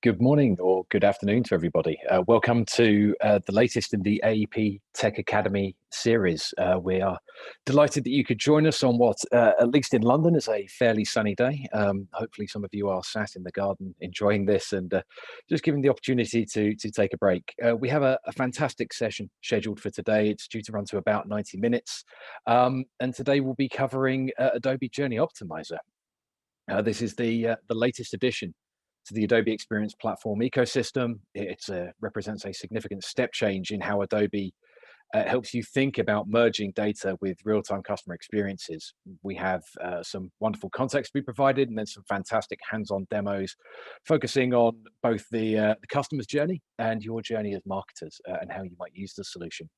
Good morning or good afternoon to everybody. Welcome to the latest in the AEP Tech Academy series. We are delighted that you could join us on what, at least in London, is a fairly sunny day. Hopefully some of you are sat in the garden enjoying this and just giving the opportunity to take a break. We have a fantastic session scheduled for today. It's due to run to about 90 minutes. And today we'll be covering Adobe Journey Optimizer. This is the latest addition to the Adobe Experience Platform ecosystem. It represents a significant step change in how Adobe helps you think about merging data with real-time customer experiences. We have some wonderful context to be provided, and then some fantastic hands-on demos focusing on both the customer's journey and your journey as marketers and how you might use the solution.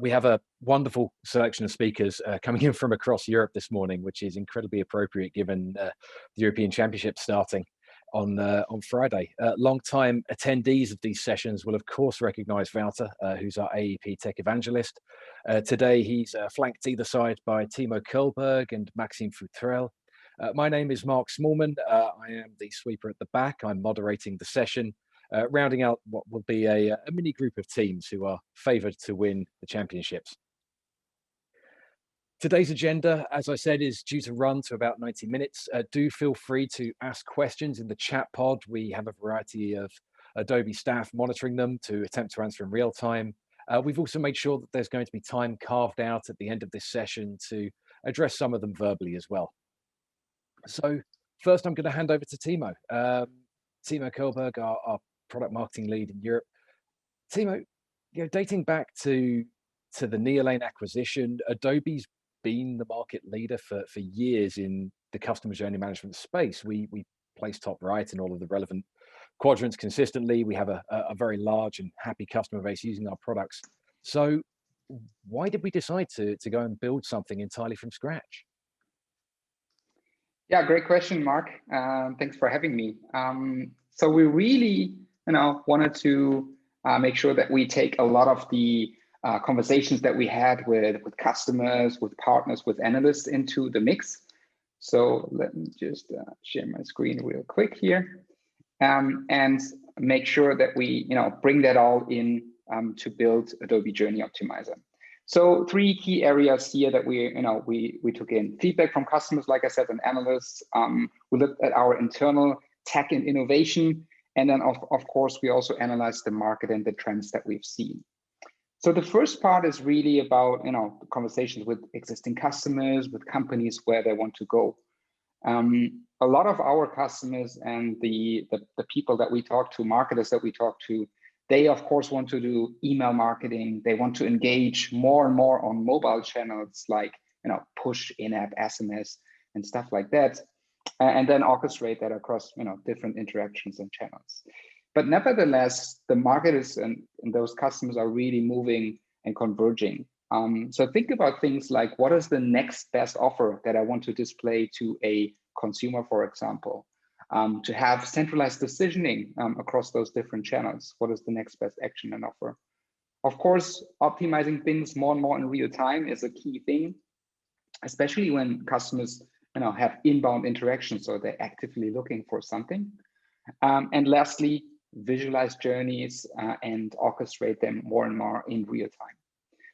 We have a wonderful selection of speakers coming in from across Europe this morning, which is incredibly appropriate given the European Championship starting on Friday. Long-time attendees of these sessions will, of course, recognize Wouter, who's our AEP Tech Evangelist. Today, he's flanked either side by Timo Kohlberg and Maxime Futrell. My name is Mark Smallman. I am the sweeper at the back. I'm moderating the session. Rounding out what will be a mini group of teams who are favored to win the championships. Today's agenda, as I said, is due to run to about 90 minutes. Do feel free to ask questions in the chat pod. We have a variety of Adobe staff monitoring them to attempt to answer in real time. We've also made sure that there's going to be time carved out at the end of this session to address some of them verbally as well. So first, I'm going to hand over to Timo. Timo Kohlberg, our product marketing lead in Europe. Timo, dating back to the Neolane acquisition, Adobe's been the market leader for years in the customer journey management space. We place top right in all of the relevant quadrants consistently. We have a very large and happy customer base using our products. So why did we decide to go and build something entirely from scratch? Yeah, great question, Mark. Thanks for having me. So we really wanted to make sure that we take a lot of the conversations that we had with customers, with partners, with analysts into the mix. So let me just share my screen real quick here, and make sure that we bring that all in to build Adobe Journey Optimizer. So three key areas here that we took in: feedback from customers, like I said, and analysts. We looked at our internal tech and innovation. And then, of course, we also analyzed the market and the trends that we've seen. So the first part is really about conversations with existing customers, with companies where they want to go. A lot of our customers and the people that we talk to, marketers that we talk to, they of course want to do email marketing. They want to engage more and more on mobile channels like push, in-app, SMS, and stuff like that. And then orchestrate that across different interactions and channels. But nevertheless, the marketers and those customers are really moving and converging. So think about things like, what is the next best offer that I want to display to a consumer, for example, to have centralized decisioning across those different channels? What is the next best action and offer? Of course, optimizing things more and more in real time is a key thing, especially when customers have inbound interactions, so they're actively looking for something. And lastly, visualize journeys and orchestrate them more and more in real time.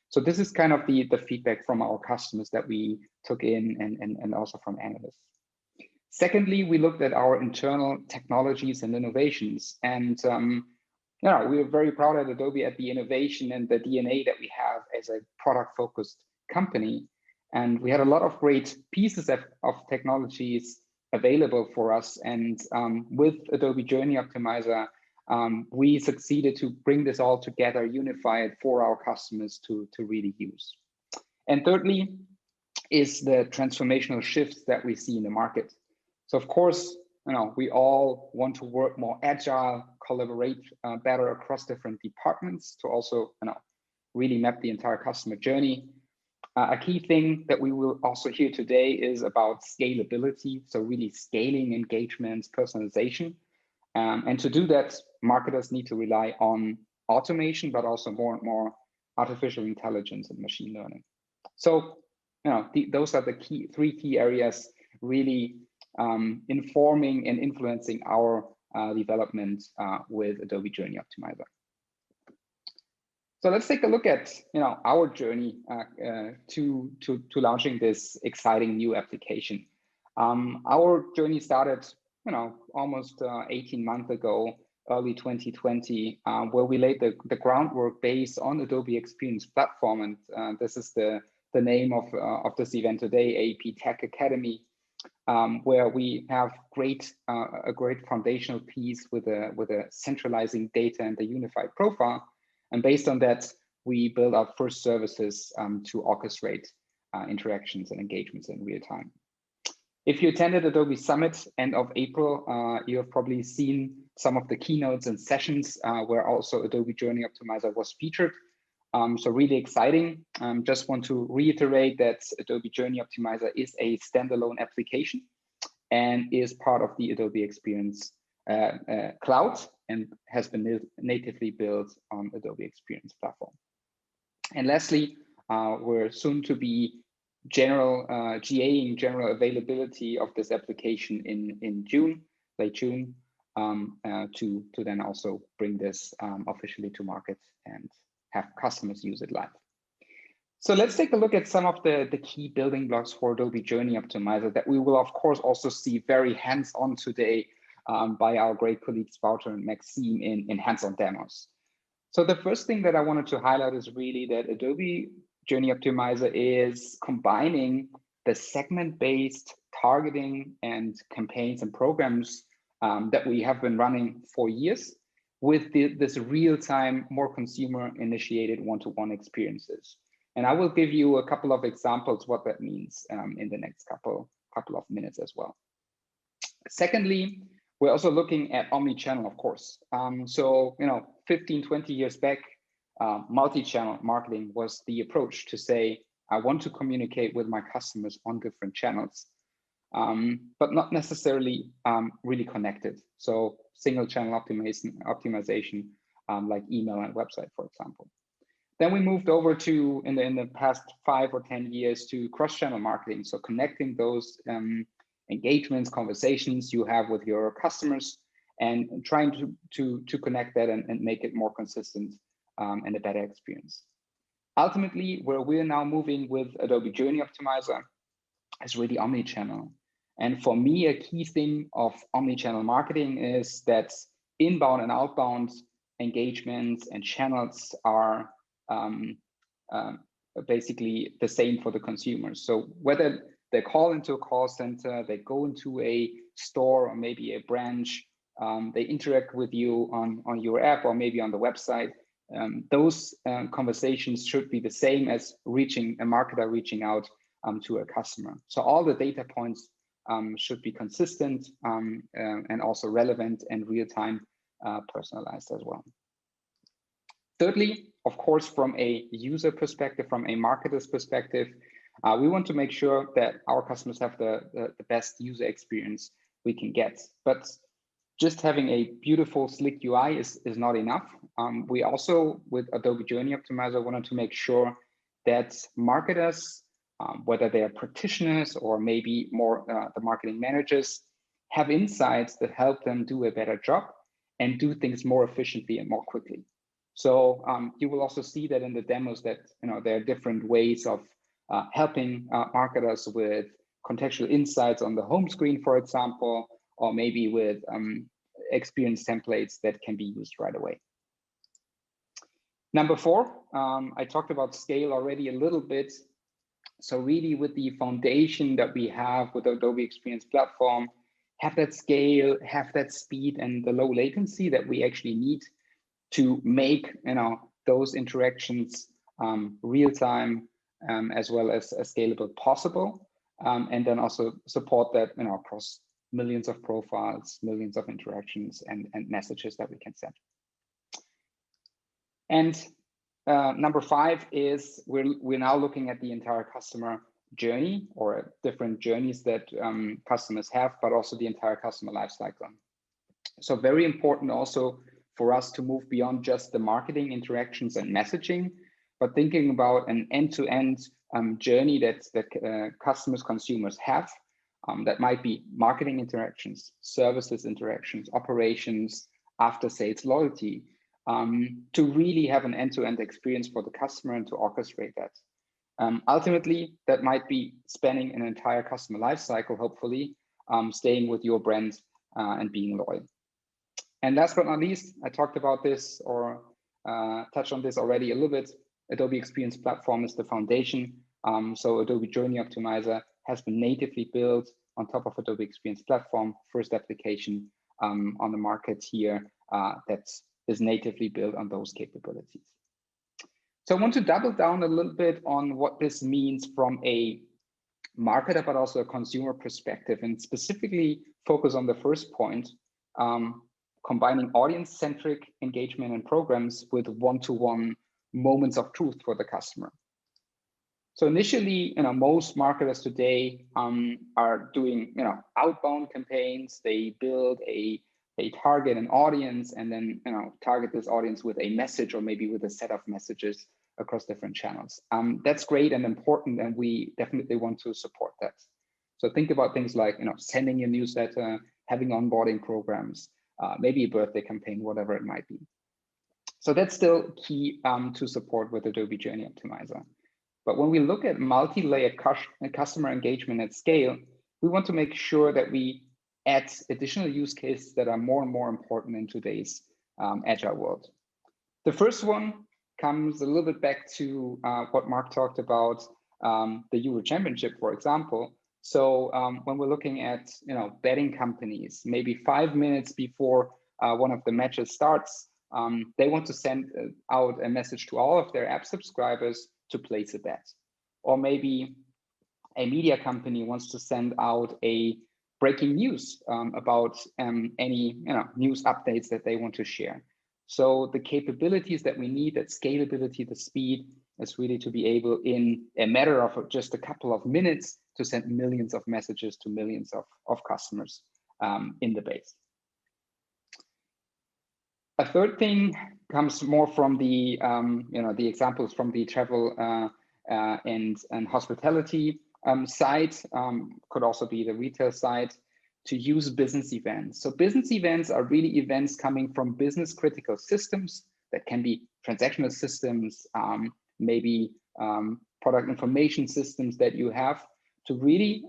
So this is kind of the feedback from our customers that we took in and also from analysts. Secondly, we looked at our internal technologies and innovations. And we are very proud at Adobe at the innovation and the DNA that we have as a product-focused company. And we had a lot of great pieces of technologies available for us. And with Adobe Journey Optimizer, we succeeded to bring this all together, unified for our customers to really use. And thirdly is the transformational shifts that we see in the market. So of course, we all want to work more agile, collaborate better across different departments to also really map the entire customer journey. A key thing that we will also hear today is about scalability. So really scaling engagements, personalization. And to do that, marketers need to rely on automation, but also more and more artificial intelligence and machine learning. So, those are the three key areas really informing and influencing our development with Adobe Journey Optimizer. So let's take a look at our journey to launching this exciting new application. Our journey started almost 18 months ago, early 2020, where we laid the groundwork based on Adobe Experience Platform, and this is the name of this event today, AEP Tech Academy, where we have a great foundational piece with a centralizing data and the unified profile. And based on that, we build our first services to orchestrate interactions and engagements in real time. If you attended Adobe Summit end of April, you have probably seen some of the keynotes and sessions where also Adobe Journey Optimizer was featured. So really exciting. Just want to reiterate that Adobe Journey Optimizer is a standalone application and is part of the Adobe Experience Cloud and has been natively built on Adobe Experience Platform. And lastly, we're soon to be GAing general availability of this application in June, late June, to then also bring this officially to market and have customers use it live. So let's take a look at some of the key building blocks for Adobe Journey Optimizer that we will, of course, also see very hands-on today by our great colleagues Wouter and Maxime in hands-on demos. So the first thing that I wanted to highlight is really that Adobe Journey Optimizer is combining the segment-based targeting and campaigns and programs that we have been running for years with this real-time, more consumer-initiated one-to-one experiences. And I will give you a couple of examples what that means in the next couple of minutes as well. Secondly, we're also looking at omni-channel, of course. So 15, 20 years back, multi-channel marketing was the approach to say, I want to communicate with my customers on different channels, but not necessarily really connected. So single channel optimization like email and website, for example. Then we moved over to, in the past 5 or 10 years, to cross-channel marketing. So connecting those engagements, conversations you have with your customers and trying to connect that and make it more consistent and a better experience. Ultimately, where we're now moving with Adobe Journey Optimizer is really omni-channel. And for me, a key thing of omni-channel marketing is that inbound and outbound engagements and channels are basically the same for the consumers. So whether they call into a call center, they go into a store or maybe a branch, they interact with you on your app or maybe on the website, those conversations should be the same as a marketer reaching out to a customer. So all the data points should be consistent and also relevant and real-time personalized as well. Thirdly, of course, from a user perspective, from a marketer's perspective, we want to make sure that our customers have the best user experience we can get. But just having a beautiful, slick UI is not enough. We also, with Adobe Journey Optimizer, wanted to make sure that marketers, whether they are practitioners or maybe more the marketing managers, have insights that help them do a better job and do things more efficiently and more quickly. So you will also see that in the demos that there are different ways of helping marketers with contextual insights on the home screen, for example, or maybe with experience templates that can be used right away. Number 4, I talked about scale already a little bit. So really with the foundation that we have with Adobe Experience Platform, have that scale, have that speed and the low latency that we actually need to make those interactions real-time as well as scalable possible, and then also support that across millions of profiles, millions of interactions and messages that we can send. And number 5 is we're now looking at the entire customer journey or different journeys that customers have, but also the entire customer lifecycle. So very important also for us to move beyond just the marketing interactions and messaging, but thinking about an end-to-end journey that customers, consumers have, That might be marketing interactions, services interactions, operations, after sales loyalty, to really have an end-to-end experience for the customer and to orchestrate that. Ultimately, that might be spanning an entire customer lifecycle, hopefully, staying with your brand and being loyal. And last but not least, I talked about this or touched on this already a little bit. Adobe Experience Platform is the foundation. So Adobe Journey Optimizer has been natively built on top of Adobe Experience Platform, first application on the market here that is natively built on those capabilities. So I want to double down a little bit on what this means from a marketer, but also a consumer perspective, and specifically focus on the first point, combining audience-centric engagement and programs with one-to-one moments of truth for the customer. So initially, most marketers today are doing, outbound campaigns. They build they target an audience and then, target this audience with a message or maybe with a set of messages across different channels. That's great and important, and we definitely want to support that. So think about things like, sending a newsletter, having onboarding programs, maybe a birthday campaign, whatever it might be. So that's still key to support with Adobe Journey Optimizer. But when we look at multi-layered customer engagement at scale, we want to make sure that we add additional use cases that are more and more important in today's agile world. The first one comes a little bit back to what Mark talked about, the Euro Championship, for example. So when we're looking at betting companies, maybe 5 minutes before one of the matches starts, they want to send out a message to all of their app subscribers to place a bet. Or maybe a media company wants to send out a breaking news about any news updates that they want to share. So the capabilities that we need, that scalability, the speed, is really to be able in a matter of just a couple of minutes to send millions of messages to millions of customers in the base. A third thing comes more from the the examples from the travel and hospitality side, could also be the retail side, to use business events. So business events are really events coming from business critical systems that can be transactional systems, maybe product information systems that you have, to really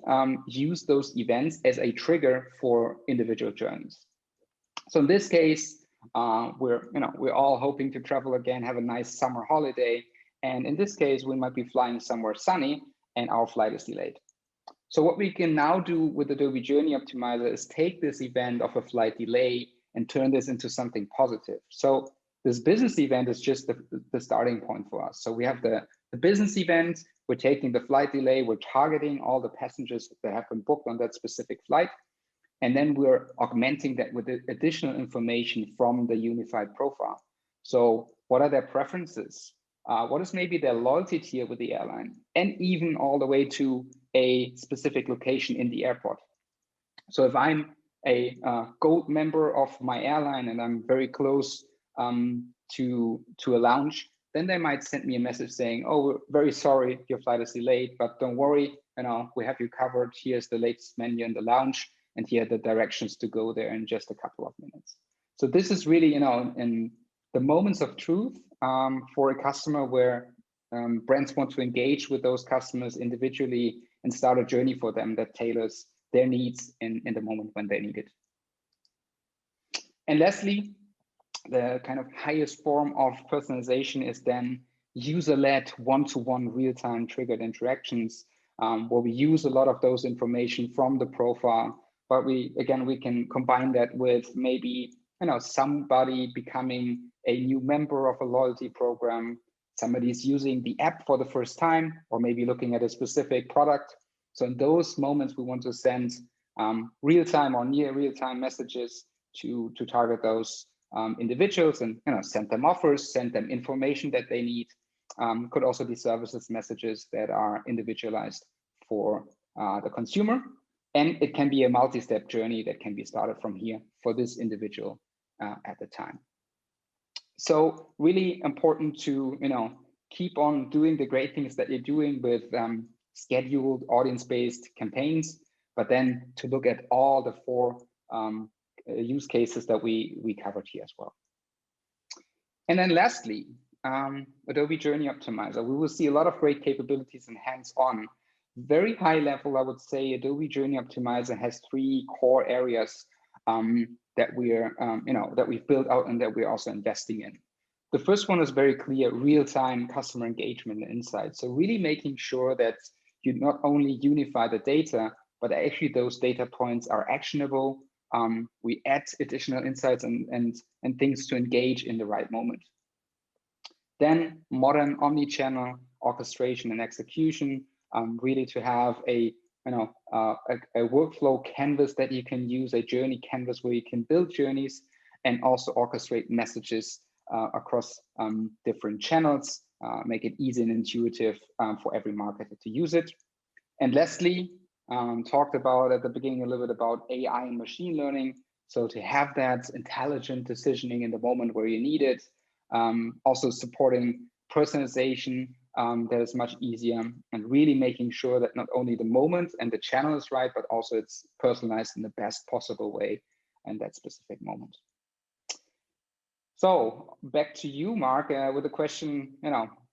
use those events as a trigger for individual journeys. So in this case, we're all hoping to travel again, have a nice summer holiday. And in this case, we might be flying somewhere sunny and our flight is delayed. So what we can now do with Adobe Journey Optimizer is take this event of a flight delay and turn this into something positive. So this business event is just the starting point for us. So we have the business event, we're taking the flight delay, we're targeting all the passengers that have been booked on that specific flight. And then we're augmenting that with additional information from the unified profile. So what are their preferences? What is maybe their loyalty tier with the airline? And even all the way to a specific location in the airport. So if I'm a gold member of my airline and I'm very close to a lounge, then they might send me a message saying, oh, we're very sorry, your flight is delayed, but don't worry, we have you covered. Here's the latest menu in the lounge, and here are the directions to go there in just a couple of minutes. So this is really, in the moments of truth for a customer where brands want to engage with those customers individually and start a journey for them that tailors their needs in the moment when they need it. And lastly, the kind of highest form of personalization is then user-led one-to-one real-time triggered interactions, where we use a lot of those information from the profile, but we can combine that with maybe somebody becoming a new member of a loyalty program, somebody's using the app for the first time, or maybe looking at a specific product. So in those moments, we want to send real-time or near real-time messages to target those individuals and send them offers, send them information that they need. Could also be services messages that are individualized for the consumer. And it can be a multi-step journey that can be started from here for this individual at the time. So really important to keep on doing the great things that you're doing with scheduled audience-based campaigns, but then to look at all the 4 use cases that we covered here as well. And then lastly, Adobe Journey Optimizer. We will see a lot of great capabilities and hands-on. Very high level, I would say Adobe Journey Optimizer has 3 core areas that we're, that we've built out and that we're also investing in. The first one is very clear, real-time customer engagement and insights. So really making sure that you not only unify the data, but actually those data points are actionable. We add additional insights and things to engage in the right moment. Then modern omni-channel orchestration and execution, really to have a workflow canvas that you can use, a journey canvas where you can build journeys and also orchestrate messages across different channels, make it easy and intuitive for every marketer to use it. And lastly, talked about at the beginning a little bit about AI and machine learning. So to have that intelligent decisioning in the moment where you need it, also supporting personalization that is much easier, and really making sure that not only the moment and the channel is right, but also it's personalized in the best possible way in that specific moment. So back to you, Mark, with the question,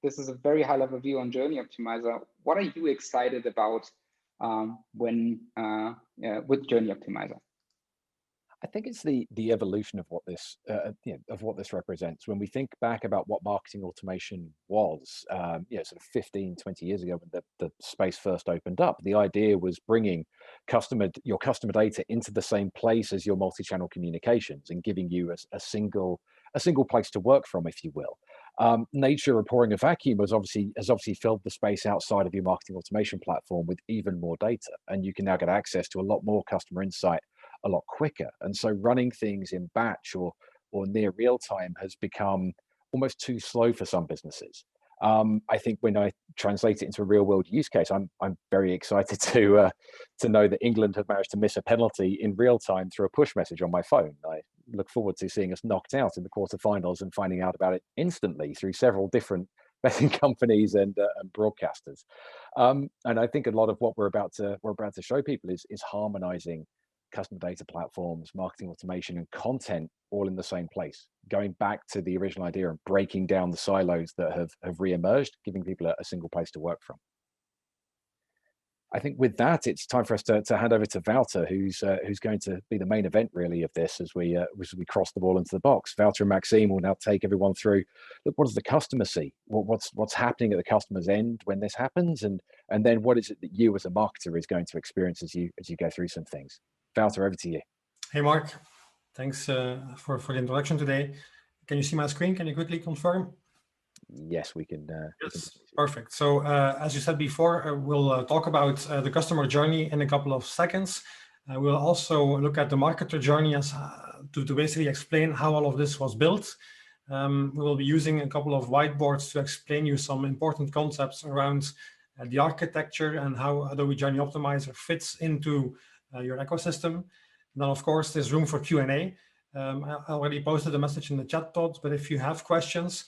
this is a very high level view on Journey Optimizer. What are you excited about with Journey Optimizer? I think it's the evolution of what this represents. When we think back about what marketing automation was, sort of 15, 20 years ago when the space first opened up, the idea was bringing your customer data into the same place as your multi-channel communications and giving you a single place to work from, if you will. Nature of pouring a vacuum has obviously filled the space outside of your marketing automation platform with even more data, and you can now get access to a lot more customer insight a lot quicker. And so running things in batch or near real time has become almost too slow for some businesses. I think when I translate it into a real world use case, I'm very excited to know that England have managed to miss a penalty in real time through a push message on my phone. I look forward to seeing us knocked out in the quarterfinals and finding out about it instantly through several different betting companies and broadcasters. And I think a lot of what we're about to show people is harmonizing customer data platforms, marketing automation, and content all in the same place, going back to the original idea and breaking down the silos that have re-emerged, giving people a single place to work from. I think with that, it's time for us to hand over to Wouter, who's going to be the main event really of this as we cross the ball into the box. Wouter and Maxime will now take everyone through, look, what does the customer see? What's happening at the customer's end when this happens, and then what is it that you as a marketer is going to experience as you go through some things. Wouter, over to you. Hey, Mark. Thanks for the introduction today. Can you see my screen? Can you quickly confirm? Yes, we can. Yes, perfect. So as you said before, we'll talk about the customer journey in a couple of seconds. We'll also look at the marketer journey as to basically explain how all of this was built. We will be using a couple of whiteboards to explain you some important concepts around the architecture and how Adobe Journey Optimizer fits into your ecosystem. And then, of course, there's room for Q&A. I already posted a message in the chat pod, but if you have questions,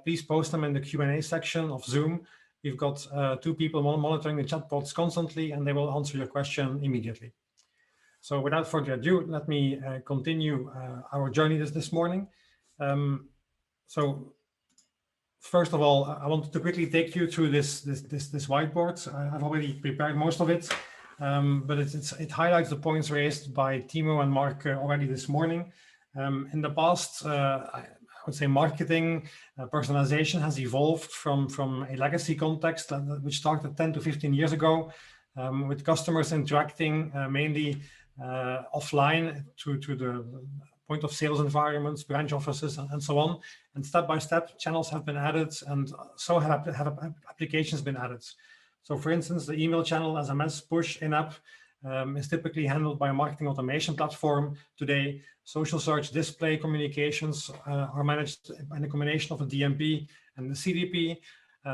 please post them in the Q&A section of Zoom. We've got 2 people monitoring the chat pods constantly, and they will answer your question immediately. So without further ado, let me continue our journey this morning. So first of all, I wanted to quickly take you through this whiteboard. I've already prepared most of it. But it highlights the points raised by Timo and Mark already this morning. In the past, I would say marketing personalization has evolved from a legacy context which started 10 to 15 years ago with customers interacting mainly offline to the point of sales environments, branch offices, and so on. And step by step, channels have been added, and so have applications been added. So for instance, the email channel, SMS, push, in-app is typically handled by a marketing automation platform. Today, social search, display communications are managed in a combination of a DMP and the CDP.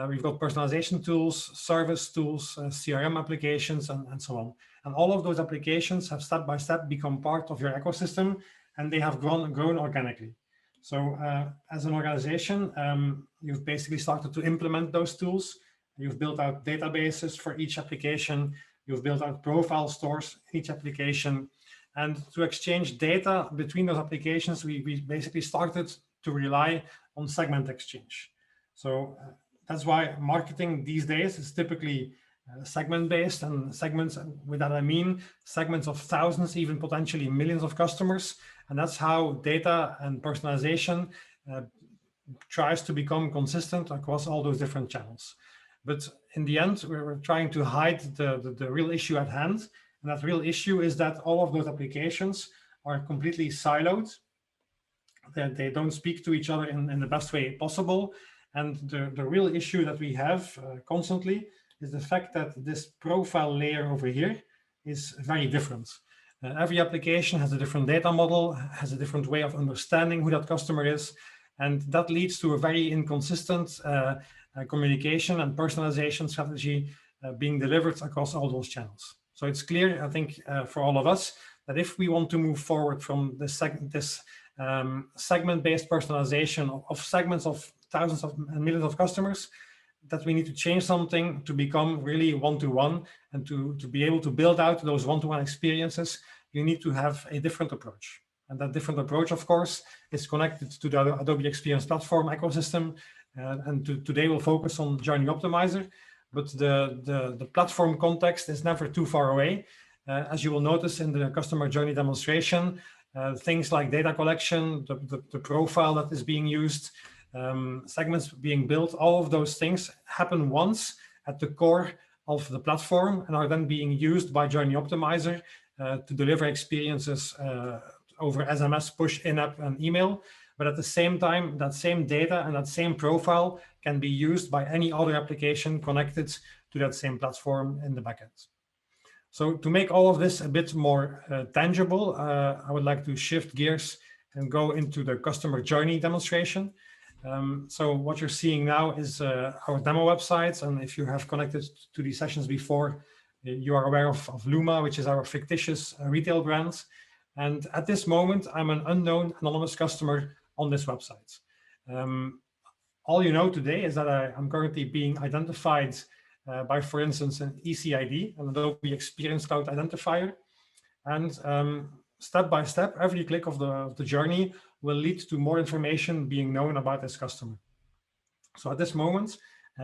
We've got personalization tools, service tools, CRM applications, and so on. And all of those applications have step by step become part of your ecosystem, and they have grown organically. So as an organization, you've basically started to implement those tools. You've built out databases for each application. You've built out profile stores in each application. And to exchange data between those applications, we basically started to rely on segment exchange. So that's why marketing these days is typically segment-based, and segments, with that I mean segments of thousands, even potentially millions of customers. And that's how data and personalization tries to become consistent across all those different channels. But in the end, we're trying to hide the real issue at hand. And that real issue is that all of those applications are completely siloed. They don't speak to each other in the best way possible. And the real issue that we have constantly is the fact that this profile layer over here is very different. Every application has a different data model, has a different way of understanding who that customer is. And that leads to a very inconsistent communication and personalization strategy being delivered across all those channels. So it's clear, I think, for all of us, that if we want to move forward from this segment-based personalization of segments of thousands and millions of customers, that we need to change something to become really one-to-one, and to be able to build out those one-to-one experiences, you need to have a different approach. And that different approach, of course, is connected to the Adobe Experience Platform ecosystem. And today we'll focus on Journey Optimizer, but the platform context is never too far away. As you will notice in the customer journey demonstration, things like data collection, the profile that is being used, segments being built, all of those things happen once at the core of the platform and are then being used by Journey Optimizer to deliver experiences over SMS, push, in-app, and email. But at the same time, that same data and that same profile can be used by any other application connected to that same platform in the backend. So to make all of this a bit more tangible, I would like to shift gears and go into the customer journey demonstration. So what you're seeing now is our demo websites. And if you have connected to these sessions before, you are aware of Luma, which is our fictitious retail brand. And at this moment, I'm an unknown anonymous customer on this website. All you know today is that I'm currently being identified by, for instance, an ECID, an Adobe Experience Cloud identifier. And step by step, every click of the journey will lead to more information being known about this customer. So at this moment,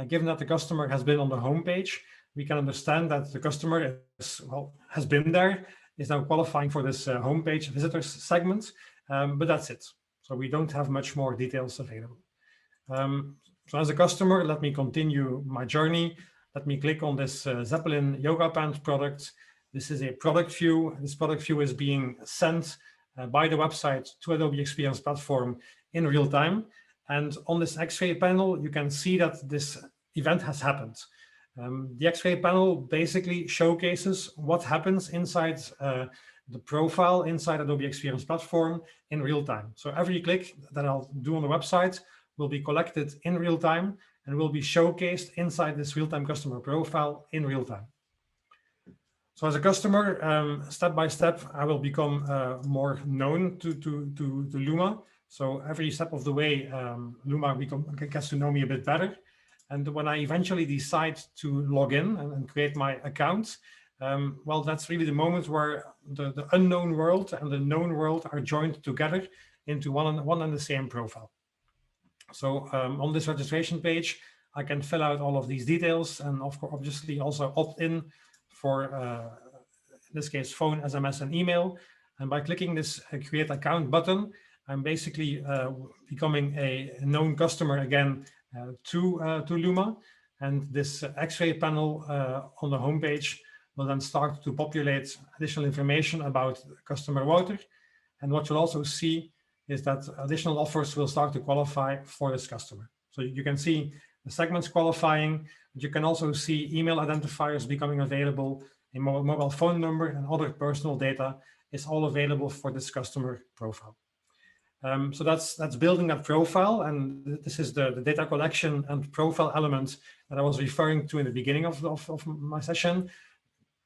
given that the customer has been on the home page, we can understand that the customer has been there, is now qualifying for this homepage visitors segment, but that's it. So we don't have much more details available. So as a customer, let me continue my journey. Let me click on this Zeppelin yoga pant product. This is a product view. This product view is being sent by the website to Adobe Experience Platform in real time. And on this X-ray panel, you can see that this event has happened. The X-ray panel basically showcases what happens inside the profile inside Adobe Experience Platform in real time. So every click that I'll do on the website will be collected in real time and will be showcased inside this real-time customer profile in real time. So as a customer, step by step, I will become more known to Luma. So every step of the way, Luma gets to know me a bit better. And when I eventually decide to log in and create my account, well, that's really the moment where the unknown world and the known world are joined together into one and the same profile. So on this registration page, I can fill out all of these details and obviously also opt in for, in this case, phone, SMS, and email. And by clicking this Create Account button, I'm basically becoming a known customer again to Luma. And this X-ray panel on the homepage will then start to populate additional information about customer Wouter. And what you'll also see is that additional offers will start to qualify for this customer. So you can see the segments qualifying, but you can also see email identifiers becoming available, a mobile phone number, and other personal data is all available for this customer profile. So that's building that profile, and this is the data collection and profile element that I was referring to in the beginning of my session.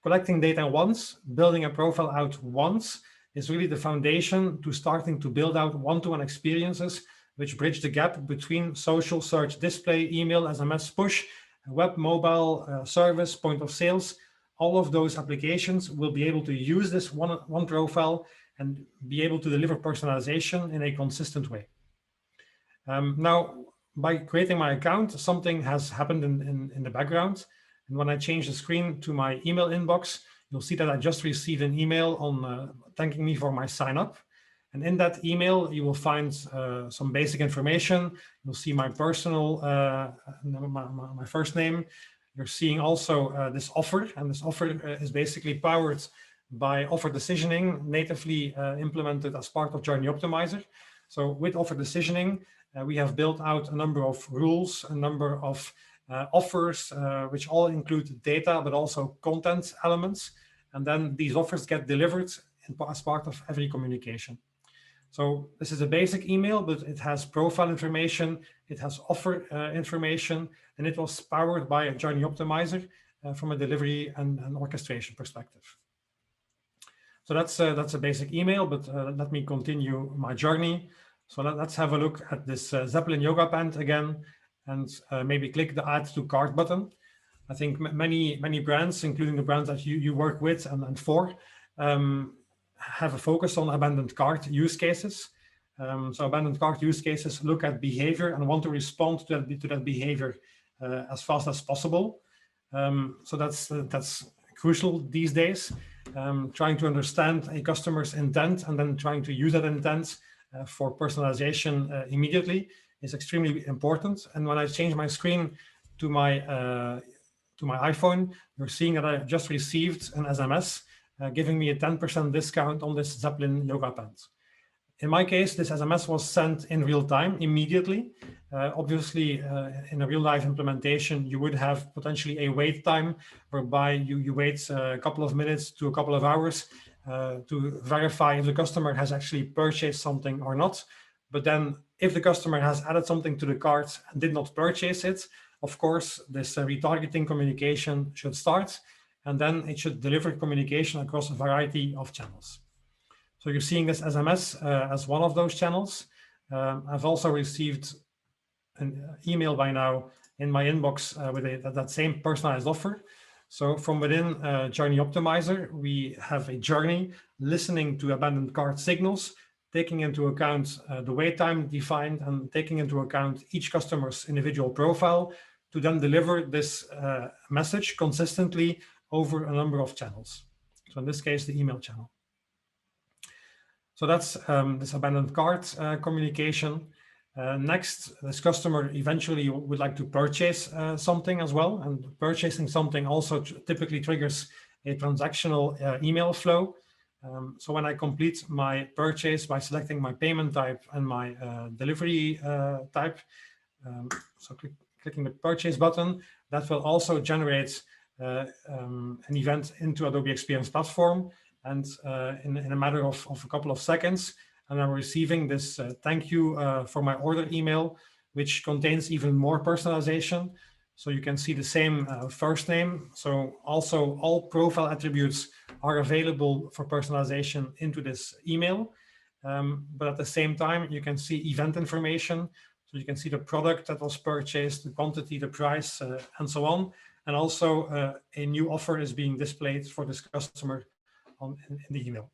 Collecting data once, building a profile out once is really the foundation to starting to build out one-to-one experiences which bridge the gap between social, search, display, email, SMS, push, web, mobile, service, point of sales, all of those applications will be able to use this one profile and be able to deliver personalization in a consistent way. Now, by creating my account, something has happened in the background. And when I change the screen to my email inbox, you'll see that I just received an email on thanking me for my sign up. And in that email, you will find some basic information. You'll see my personal, my first name. You're seeing also this offer, and this offer is basically powered by offer decisioning, natively implemented as part of Journey Optimizer. So with offer decisioning, we have built out a number of rules, a number of offers, which all include data, but also content elements. And then these offers get delivered as part of every communication. So this is a basic email, but it has profile information, it has offer information, and it was powered by a Journey Optimizer from a delivery and orchestration perspective. So that's a basic email, but let me continue my journey. So let's have a look at this Zeppelin yoga pant again, and maybe click the Add to Cart button. I think many brands, including the brands that you work with and for, have a focus on abandoned cart use cases. So abandoned cart use cases look at behavior and want to respond to that behavior as fast as possible. So that's crucial these days. Trying to understand a customer's intent and then trying to use that intent for personalization immediately is extremely important. And when I change my screen to my iPhone, you're seeing that I just received an SMS giving me a 10% discount on this Zeppelin yoga pants. In my case, this SMS was sent in real time, immediately. Obviously, in a real-life implementation, you would have potentially a wait time whereby you wait a couple of minutes to a couple of hours to verify if the customer has actually purchased something or not. But then if the customer has added something to the cart and did not purchase it, of course, this retargeting communication should start, and then it should deliver communication across a variety of channels. So you're seeing this SMS as one of those channels. I've also received an email by now in my inbox with that same personalized offer. So from within Journey Optimizer, we have a journey listening to abandoned cart signals, taking into account the wait time defined and taking into account each customer's individual profile to then deliver this message consistently over a number of channels. So in this case, the email channel. So that's this abandoned cart communication. Next, this customer eventually would like to purchase something as well, and purchasing something also typically triggers a transactional email flow. So when I complete my purchase by selecting my payment type and my delivery type, so clicking the purchase button, that will also generate an event into Adobe Experience Platform. And in a matter of a couple of seconds, and I'm receiving this thank you for my order email, which contains even more personalization. So you can see the same first name. So also all profile attributes are available for personalization into this email. But at the same time, you can see event information. So you can see the product that was purchased, the quantity, the price, and so on. And also a new offer is being displayed for this customer in the email.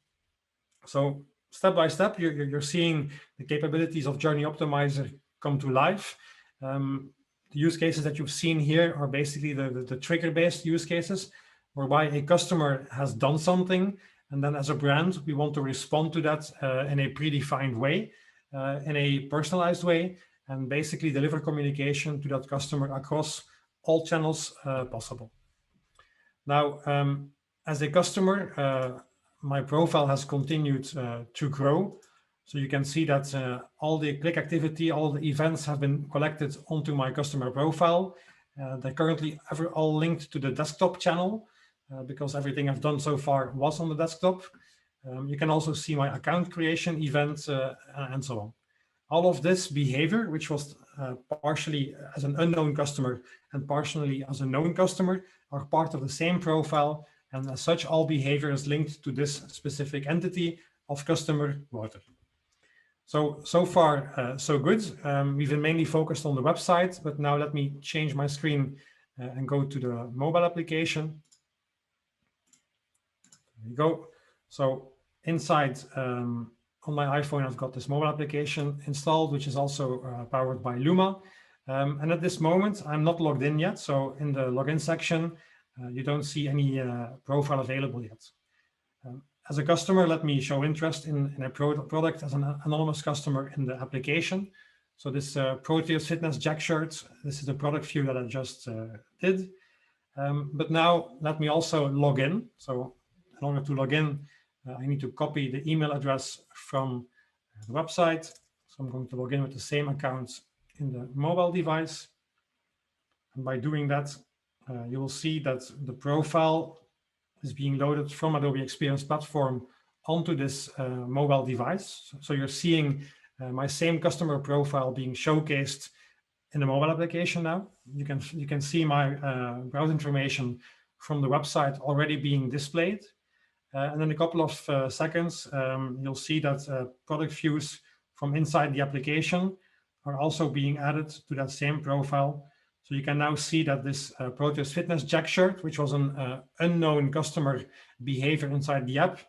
So step by step, you're seeing the capabilities of Journey Optimizer come to life. The use cases that you've seen here are basically the trigger-based use cases, whereby a customer has done something, and then as a brand, we want to respond to that in a predefined way, in a personalized way, and basically deliver communication to that customer across all channels possible. Now, as a customer, my profile has continued to grow. So you can see that all the click activity, all the events have been collected onto my customer profile. They're currently all linked to the desktop channel because everything I've done so far was on the desktop. You can also see my account creation events and so on. All of this behavior, which was partially as an unknown customer and partially as a known customer, are part of the same profile. And as such, all behavior is linked to this specific entity of customer water. So far, so good. We've been mainly focused on the website, but now let me change my screen and go to the mobile application. There you go. So inside on my iPhone, I've got this mobile application installed, which is also powered by Luma. And at this moment, I'm not logged in yet. So in the login section, you don't see any profile available yet. As a customer, let me show interest in a product as an anonymous customer in the application. So this Proteus Fitness Jack shirt, this is the product view that I just did. But now let me also log in. So in order to log in, I need to copy the email address from the website. So I'm going to log in with the same account in the mobile device. And by doing that, you will see that the profile is being loaded from Adobe Experience Platform onto this mobile device. So you're seeing my same customer profile being showcased in the mobile application now. You can see my browse information from the website already being displayed. And in a couple of seconds, you'll see that product views from inside the application are also being added to that same profile. So you can now see that this Proteus Fitness Jack shirt, which was an unknown customer behavior inside the app,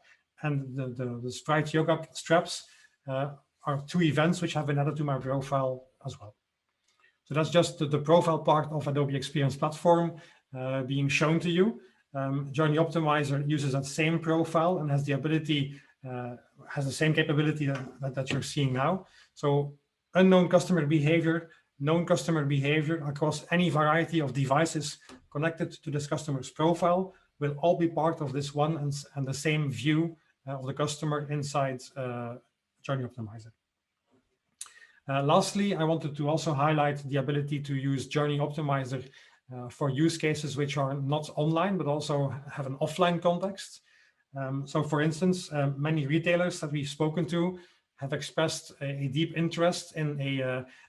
and the Sprite Yoga straps are two events which have been added to my profile as well. So that's just the profile part of Adobe Experience Platform being shown to you. Journey Optimizer uses that same profile and has the ability, has the same capability that you're seeing now. So unknown customer behavior, known customer behavior across any variety of devices connected to this customer's profile will all be part of this one and the same view of the customer inside Journey Optimizer. Lastly, I wanted to also highlight the ability to use Journey Optimizer for use cases which are not online, but also have an offline context. So for instance, many retailers that we've spoken to have expressed a deep interest in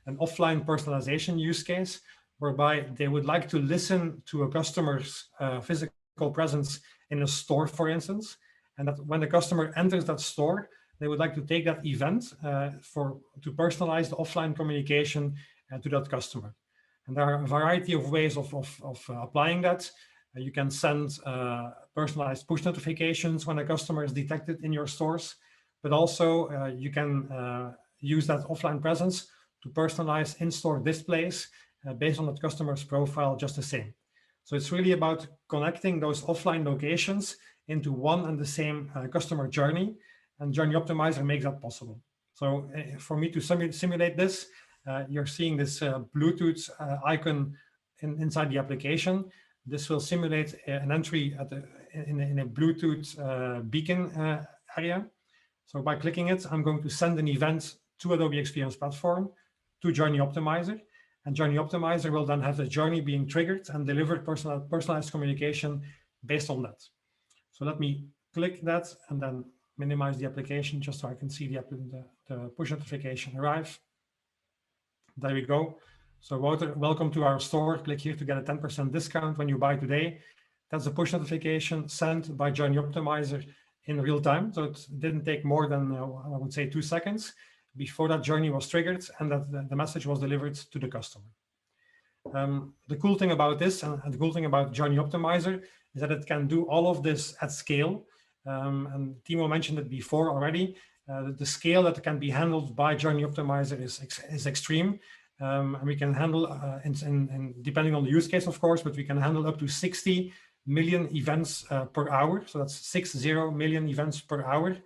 an offline personalization use case, whereby they would like to listen to a customer's physical presence in a store, for instance, and that when the customer enters that store, they would like to take that event to personalize the offline communication to that customer. And there are a variety of ways of applying that. You can send personalized push notifications when a customer is detected in your stores, but also you can use that offline presence to personalize in-store displays based on that customer's profile just the same. So it's really about connecting those offline locations into one and the same customer journey, and Journey Optimizer makes that possible. So for me to simulate this, you're seeing this Bluetooth icon inside the application. This will simulate an entry in a Bluetooth beacon area. So by clicking it, I'm going to send an event to Adobe Experience Platform, to Journey Optimizer, and Journey Optimizer will then have the journey being triggered and delivered personalized communication based on that. So let me click that and then minimize the application just so I can see the push notification arrive. There we go. So Wouter, welcome to our store. Click here to get a 10% discount when you buy today. That's a push notification sent by Journey Optimizer in real time. So it didn't take more than, I would say, 2 seconds before that journey was triggered and that the message was delivered to the customer. The cool thing about this and the cool thing about Journey Optimizer is that it can do all of this at scale. And Timo mentioned it before already. The scale that can be handled by Journey Optimizer is extreme. And we can handle, depending on the use case, of course, but we can handle up to 60 million events per hour. So that's 60 million events per hour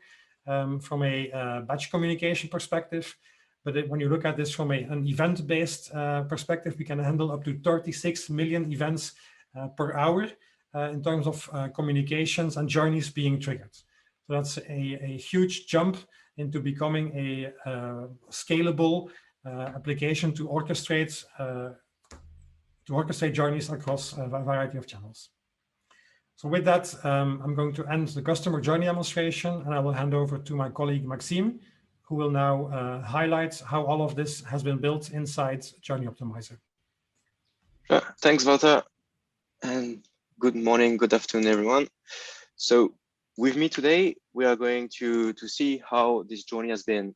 from a batch communication perspective. But when you look at this from an event-based perspective, we can handle up to 36 million events per hour in terms of communications and journeys being triggered. So that's a huge jump into becoming a scalable application to orchestrate journeys across a variety of channels. So with that, I'm going to end the customer journey demonstration, and I will hand over to my colleague Maxime, who will now highlight how all of this has been built inside Journey Optimizer. Thanks, Wouter, and good morning, good afternoon, everyone. So with me today, we are going to see how this journey has been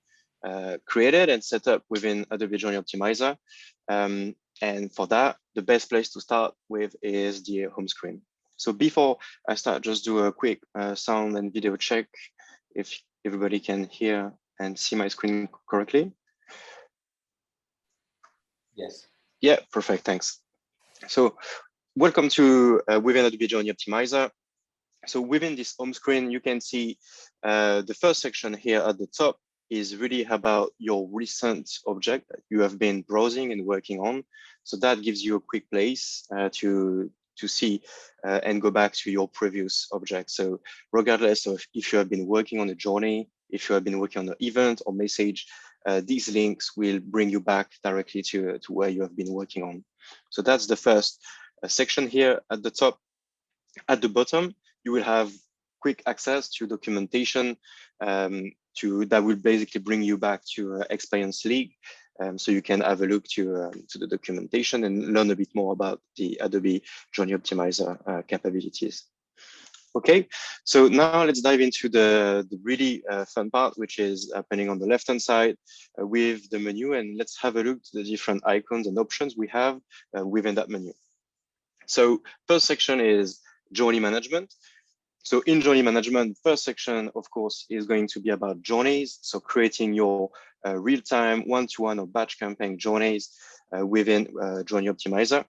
created and set up within Adobe Journey Optimizer. And for that, the best place to start with is the home screen. So before I start, just do a quick sound and video check if everybody can hear and see my screen correctly. Yes. Yeah, perfect, thanks. So welcome to within Adobe Journey Optimizer. So within this home screen, you can see the first section here at the top is really about your recent object that you have been browsing and working on. So that gives you a quick place to see and go back to your previous object. So regardless of if you have been working on a journey, if you have been working on an event or message, these links will bring you back directly to where you have been working on. So that's the first section here at the top. At the bottom, you will have quick access to documentation that will basically bring you back to Experience League. So you can have a look to the documentation and learn a bit more about the Adobe Journey Optimizer capabilities. Okay, so now let's dive into the really fun part, which is happening on the left-hand side with the menu, and let's have a look at the different icons and options we have within that menu. So first section is journey management. So in journey management, first section, of course, is going to be about journeys. So creating your real-time one-to-one or batch campaign journeys within Journey Optimizer.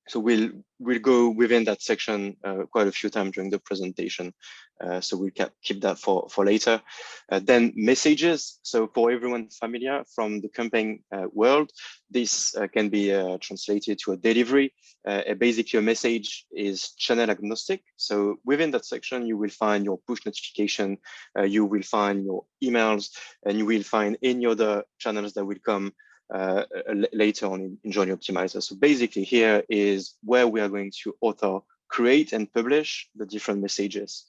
So we'll go within that section quite a few times during the presentation. So we'll keep that for later. Then messages. So for everyone familiar from the campaign world, this can be translated to a delivery. Basically, a message is channel agnostic. So within that section, you will find your push notification, you will find your emails, and you will find any other channels that will come later on in Journey Optimizer. So basically here is where we are going to author, create and publish the different messages.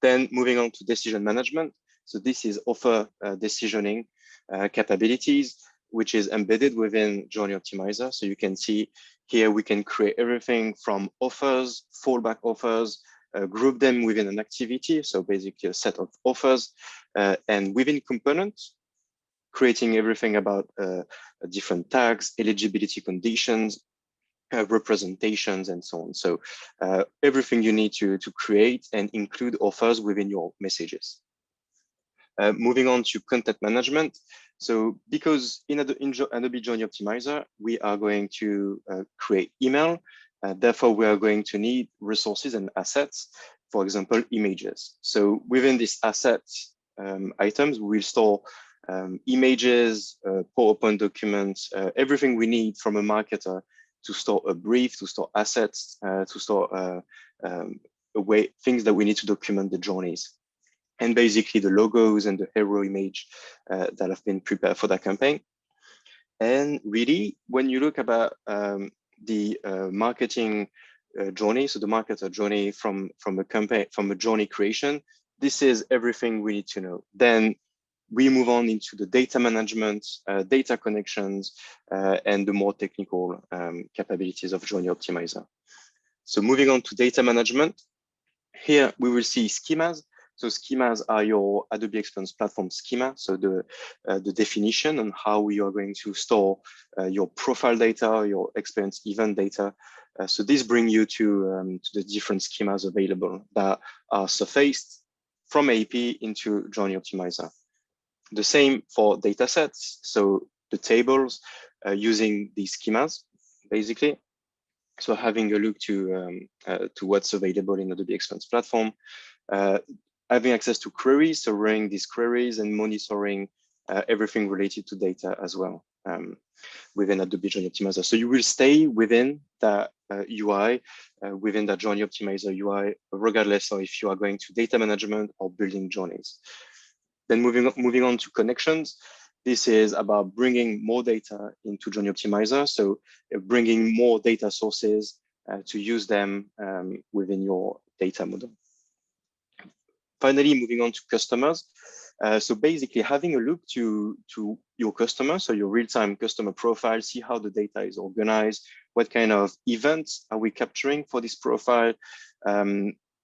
Then moving on to decision management. So this is offer decisioning capabilities, which is embedded within Journey Optimizer. So you can see here we can create everything from offers, fallback offers, group them within an activity. So basically a set of offers and within components, creating everything about different tags, eligibility conditions, representations, and so on. So everything you need to create and include offers within your messages. Moving on to content management. So because in Adobe Journey Optimizer, we are going to create email. Therefore, we are going to need resources and assets, for example, images. So within these assets items, we will store images, PowerPoint documents, everything we need from a marketer to store a brief, to store assets, to store things that we need to document the journeys. And basically the logos and the hero image that have been prepared for that campaign. And really, when you look about the marketing journey, so the marketer journey from a campaign, from a journey creation, this is everything we need to know. Then we move on into the data management, data connections, and the more technical capabilities of Journey Optimizer. So moving on to data management, here we will see schemas. So schemas are your Adobe Experience Platform schema. So the definition on how you are going to store your profile data, your experience event data. So this brings you to the different schemas available that are surfaced from AP into Journey Optimizer. The same for data sets. So the tables using these schemas, basically. So having a look to what's available in Adobe Experience Platform. Having access to queries, so running these queries and monitoring everything related to data as well within Adobe Journey Optimizer. So you will stay within that UI, within that Journey Optimizer UI, regardless of if you are going to data management or building journeys. Then moving on to connections. This is about bringing more data into Journey Optimizer. So bringing more data sources to use them within your data model. Finally, moving on to customers. So basically having a look to your customer, so your real-time customer profile, see how the data is organized, what kind of events are we capturing for this profile,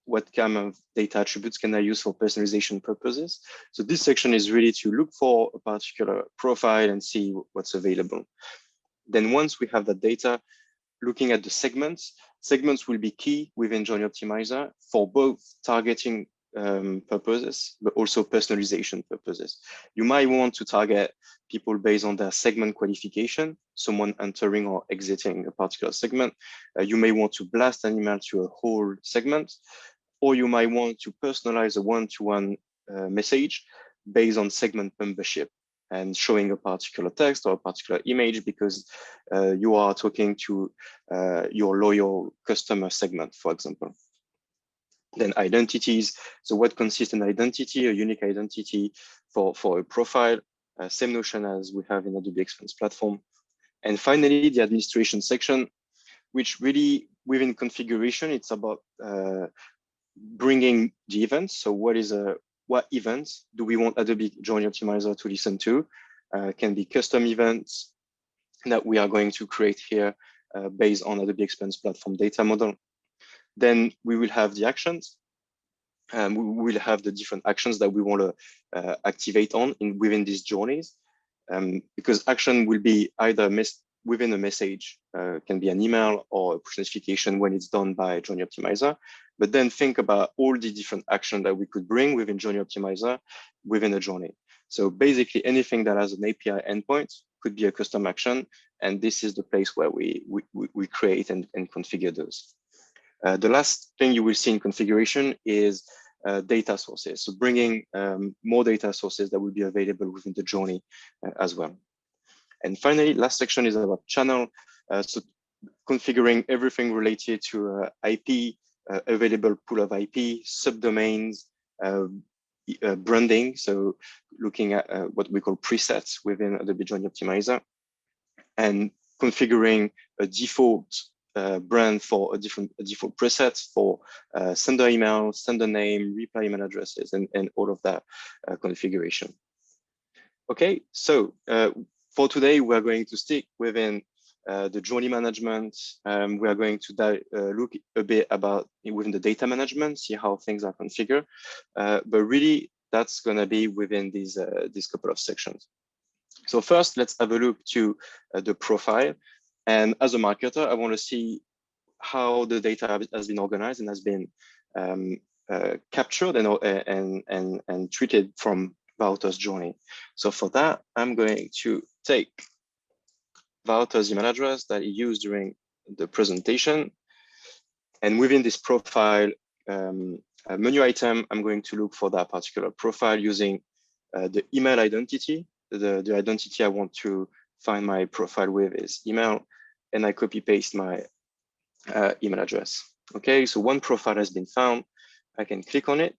what kind of data attributes can I use for personalization purposes. So this section is really to look for a particular profile and see what's available. Then once we have that data, looking at the segments, Segments will be key within Journey Optimizer for both targeting purposes, but also personalization purposes. You might want to target people based on their segment qualification, someone entering or exiting a particular segment. You may want to blast an email to a whole segment, or you might want to personalize a one-to-one message based on segment membership and showing a particular text or a particular image because you are talking to your loyal customer segment, for example. Then identities. So what consists an identity, a unique identity for a profile, same notion as we have in Adobe Expense Platform. And finally, the administration section, which really within configuration, it's about bringing the events. So what events do we want Adobe Journey Optimizer to listen to? Can be custom events that we are going to create here based on Adobe Expense Platform data model. Then we will have the actions. We will have the different actions that we want to activate on within these journeys, because action will be either within a message, can be an email or a push notification when it's done by Journey Optimizer. But then think about all the different actions that we could bring within Journey Optimizer within a journey. So basically anything that has an API endpoint could be a custom action. And this is the place where we create and configure those. The last thing you will see in configuration is data sources. So bringing more data sources that will be available within the journey as well. And finally, last section is about channel. So configuring everything related to IP, available pool of IP, subdomains, branding. So looking at what we call presets within Adobe Journey Optimizer, and configuring a default brand for a default presets for sender email, sender name, reply email addresses, and all of that configuration. Okay, so for today, we're going to stick within the journey management. We are going to look a bit about within the data management, see how things are configured. But really, that's going to be within these couple of sections. So first, let's have a look to the profile. And as a marketer, I want to see how the data has been organized and has been captured and treated from Wouter's journey. So for that, I'm going to take Wouter's email address that he used during the presentation. And within this profile menu item, I'm going to look for that particular profile using the email identity. The identity I want to find my profile with is email, and I copy paste my email address. Okay, so one profile has been found. I can click on it.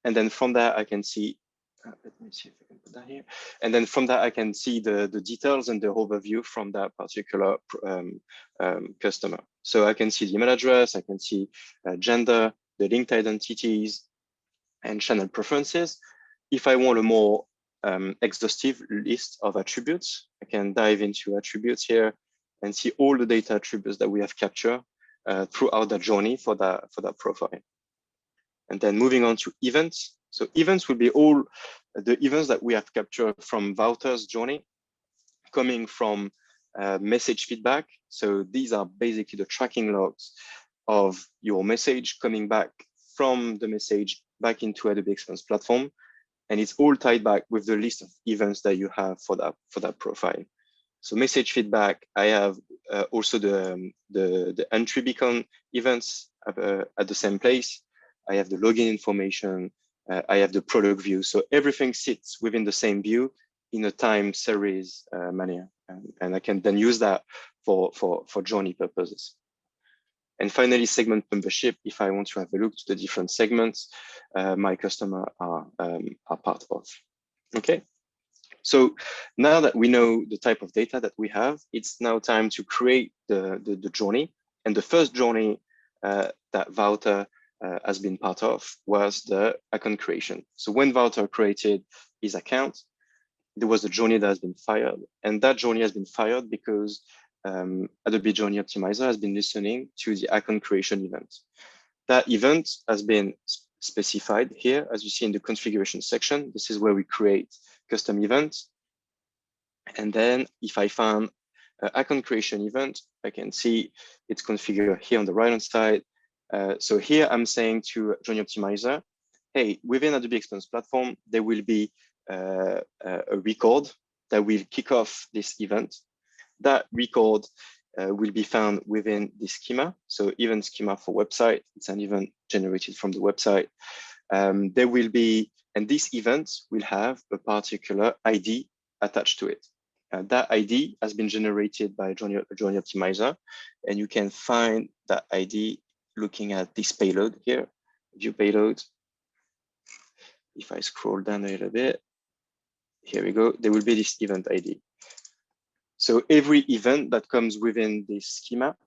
And then from there, I can see, let me see if I can put that here. And then from that, I can see the details and the overview from that particular customer. So I can see the email address, I can see gender, the linked identities, and channel preferences. If I want a more exhaustive list of attributes, I can dive into attributes here and see all the data attributes that we have captured throughout the journey for that profile. And then moving on to events. So events will be all the events that we have captured from Wouter's journey, coming from message feedback. So these are basically the tracking logs of your message coming back from the message back into Adobe Expense Platform. And it's all tied back with the list of events that you have for that profile. So message feedback, I have also the entry beacon events at the same place. I have the login information. I have the product view. So everything sits within the same view in a time series manner. And I can then use that for journey purposes. And finally, segment membership, if I want to have a look to the different segments my customer are part of. Okay, so now that we know the type of data that we have, it's now time to create the journey. And the first journey that Wouter has been part of was the account creation. So when Wouter created his account, there was a journey that has been fired. And that journey has been fired because Adobe Journey Optimizer has been listening to the account creation event. That event has been specified here, as you see in the configuration section. This is where we create custom events. And then if I find account creation event, I can see it's configured here on the right-hand side. So here I'm saying to Journey Optimizer, hey, within Adobe Experience Platform, there will be a record that will kick off this event. That record will be found within the schema. So event schema for website, it's an event generated from the website. There will be, and this event will have a particular ID attached to it. That ID has been generated by Journey Optimizer, and you can find that ID looking at this payload here, view payload. If I scroll down a little bit, here we go, there will be this event ID. So every event that comes within this schema,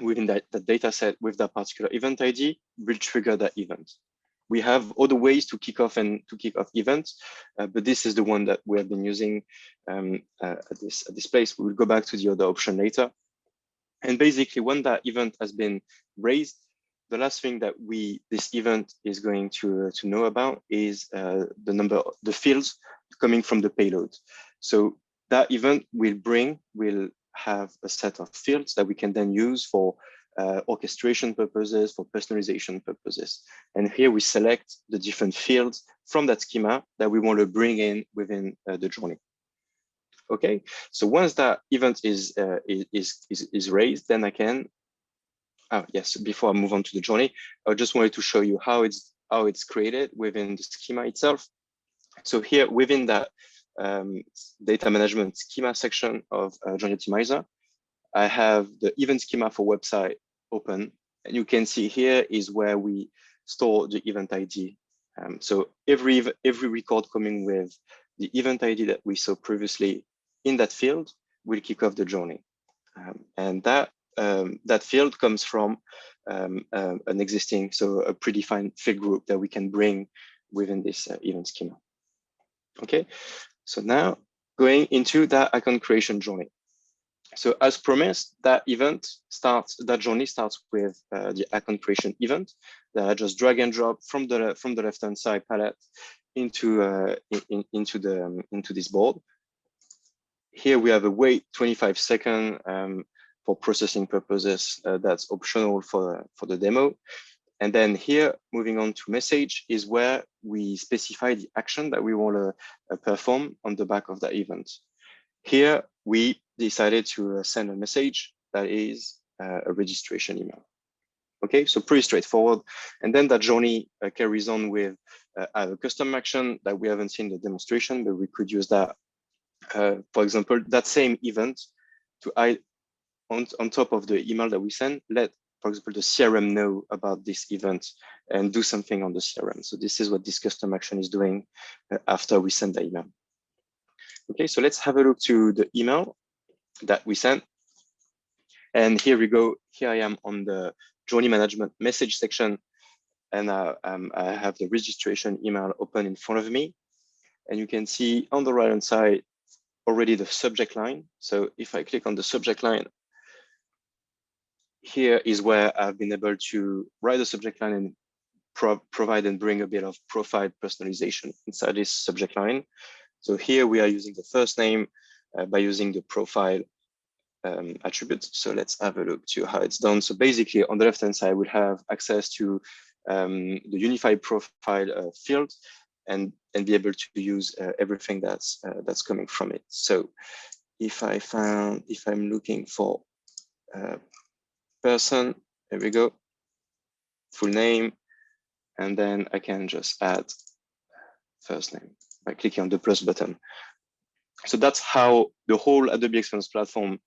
within that data set with that particular event ID will trigger that event. We have other ways to kick off events, but this is the one that we have been using at this place. We will go back to the other option later. And basically, when that event has been raised, the last thing that this event is going to know about is the fields coming from the payload. So that event will have a set of fields that we can then use for orchestration purposes, for personalization purposes. And here we select the different fields from that schema that we want to bring in within the journey. Okay, so once that event is raised, then I can. Yes, before I move on to the journey, I just wanted to show you how it's created within the schema itself. So here within that data management schema section of Journey Optimizer, I have the event schema for website open, and you can see here is where we store the event ID. So every record coming with the event ID that we saw previously in that field will kick off the journey, and that field comes from an existing, so a predefined field group that we can bring within this event schema. Okay, so now going into that account creation journey. So as promised, that journey starts with the account creation event that I just drag and drop from the left-hand side palette into this board. Here we have a wait 25 seconds for processing purposes. That's optional for the demo. And then here, moving on to message, is where we specify the action that we want to perform on the back of that event. Here, we decided to send a message that is a registration email. Okay, so pretty straightforward. And then that journey carries on with a custom action that we haven't seen in the demonstration, but we could use that. For example, that same event to on top of the email that we send, let, for example, the CRM know about this event and do something on the CRM. So this is what this custom action is doing after we send the email. Okay, so let's have a look to the email that we sent. And here we go. Here I am on the journey management message section, and I have the registration email open in front of me. And you can see on the right-hand side already the subject line. So if I click on the subject line, here is where I've been able to write the subject line and provide and bring a bit of profile personalization inside this subject line. So here we are using the first name by using the profile attribute. So let's have a look to how it's done. So basically on the left-hand side, we'll have access to the unified profile field and be able to use everything that's coming from it. So if I'm looking for person, there we go, full name, and then I can just add first name by clicking on the plus button. So that's how the whole Adobe Experience Platform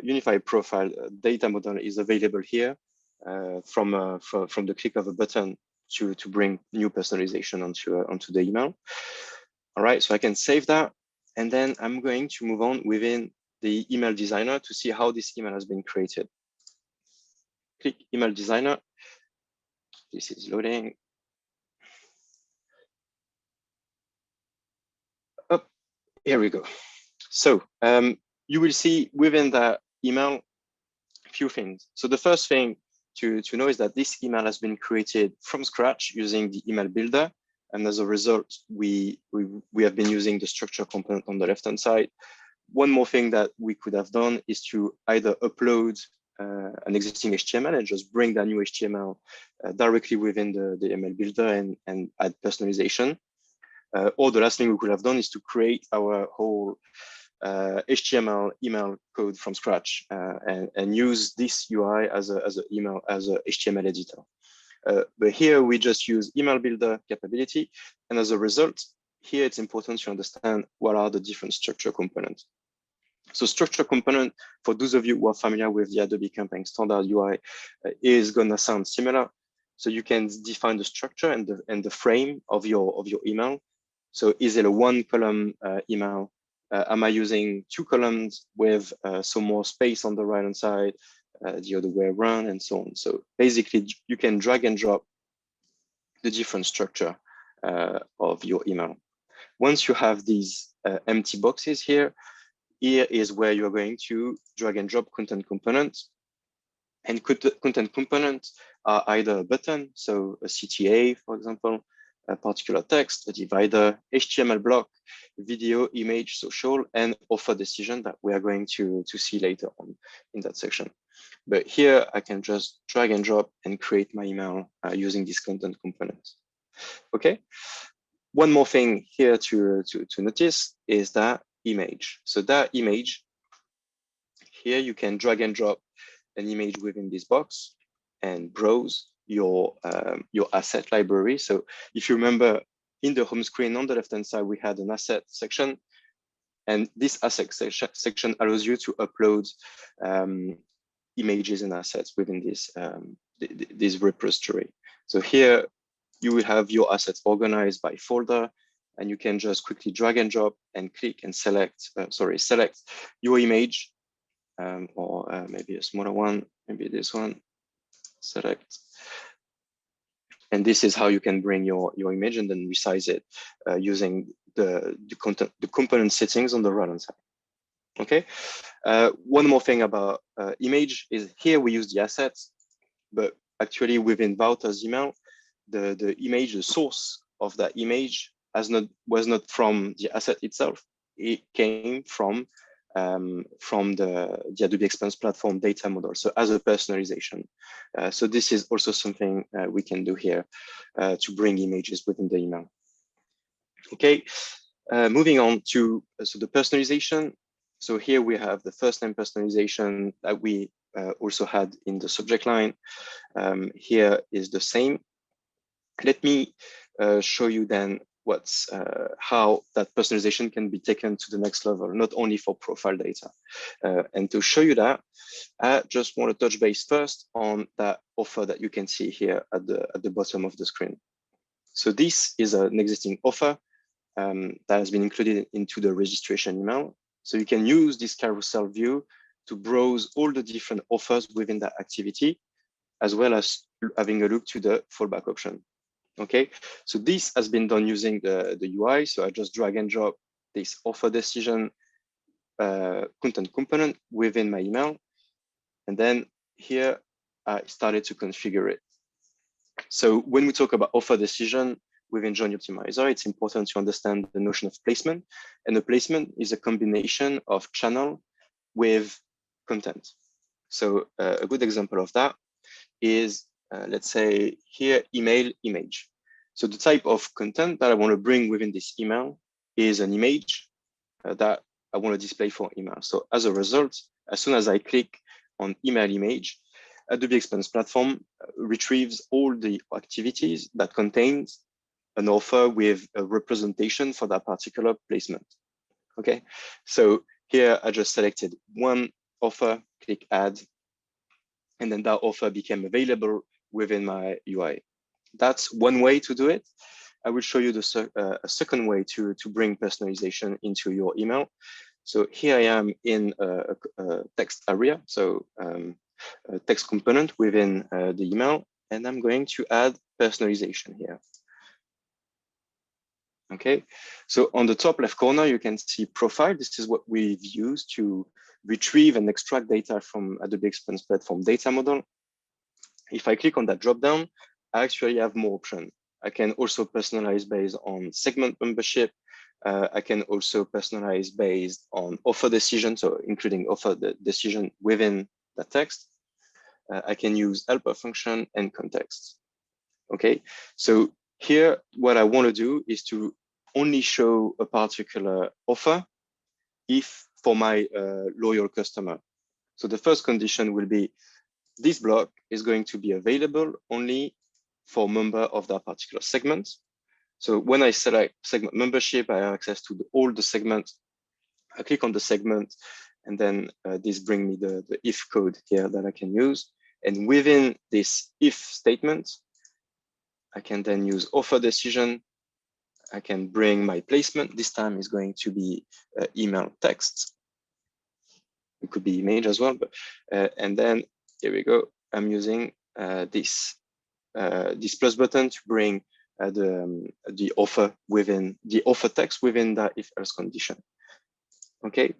unified profile data model is available here from the click of a button to bring new personalization onto the email. All right, so I can save that, and then I'm going to move on within the email designer to see how this email has been created. Click email designer. This is loading. Oh, here we go. So you will see within that email a few things. So the first thing to know is that this email has been created from scratch using the email builder. And as a result, we have been using the structure component on the left-hand side. one more thing that we could have done is to either upload an existing HTML and just bring that new HTML directly within the ML builder and add personalization. Or the last thing we could have done is to create our whole HTML email code from scratch and use this UI as a HTML editor. But here we just use email builder capability, and as a result, here it's important to understand what are the different structure components. So structure component, for those of you who are familiar with the Adobe Campaign standard UI, is gonna sound similar. So you can define the structure and the frame of your email. So is it a one column email? Am I using two columns with some more space on the right hand side, the other way around, and so on? So basically, you can drag and drop the different structure of your email. Once you have these empty boxes here, here is where you're going to drag and drop content components. And content components are either a button, so a CTA, for example, a particular text, a divider, HTML block, video, image, social, and offer decision that we are going to see later on in that section. But here I can just drag and drop and create my email using these content components. Okay. One more thing here to notice is that image. So that image, here you can drag and drop an image within this box and browse your asset library. So if you remember, in the home screen on the left-hand side, we had an asset section, and this asset section allows you to upload images and assets within this repository. So here you will have your assets organized by folder, and you can just quickly drag and drop and click and select your image, or maybe a smaller one, maybe this one, select. And this is how you can bring your image and then resize it using the component settings on the right-hand side. Okay. One more thing about image is here we use the assets, but actually within Wouter's email, the image, the source of that image was not from the asset itself. It came from the Adobe Expense Platform data model, so as a personalization. So this is also something we can do here to bring images within the email. Okay, moving on to the personalization. So here we have the first name personalization that we also had in the subject line. Here is the same. Let me show you then how that personalization can be taken to the next level, not only for profile data. And to show you that, I just want to touch base first on that offer that you can see here at the bottom of the screen. So this is an existing offer that has been included into the registration email. So you can use this carousel view to browse all the different offers within that activity, as well as having a look to the fallback option. Okay, so this has been done using the UI. So I just drag and drop this offer decision content component within my email. And then here I started to configure it. So when we talk about offer decision within Journey Optimizer, it's important to understand the notion of placement. And the placement is a combination of channel with content. So a good example of that is, let's say here, email image. So the type of content that I want to bring within this email is an image that I want to display for email. So as a result, as soon as I click on email image, Adobe Expense Platform retrieves all the activities that contains an offer with a representation for that particular placement. Okay, so here I just selected one offer, click add, and then that offer became available within my UI. That's one way to do it. I will show you a second way to bring personalization into your email. So here I am in a text area, so a text component within the email, and I'm going to add personalization here. Okay, so on the top left corner, you can see profile. This is what we've used to retrieve and extract data from Adobe Expense Platform data model. If I click on that dropdown, I actually have more options. I can also personalize based on segment membership, I can also personalize based on offer decision, so including offer the decision within the text. I can use helper function and context. Okay, so here what I want to do is to only show a particular offer if for my loyal customer. So the first condition will be this block is going to be available only for member of that particular segment. So when I select segment membership, I have access to all the segments. I click on the segment, and then this brings me the if code here that I can use. And within this if statement, I can then use offer decision. I can bring my placement. This time is going to be email text. It could be image as well, but and then here we go. I'm using this plus button to bring the offer within the offer text within that if else condition. Okay,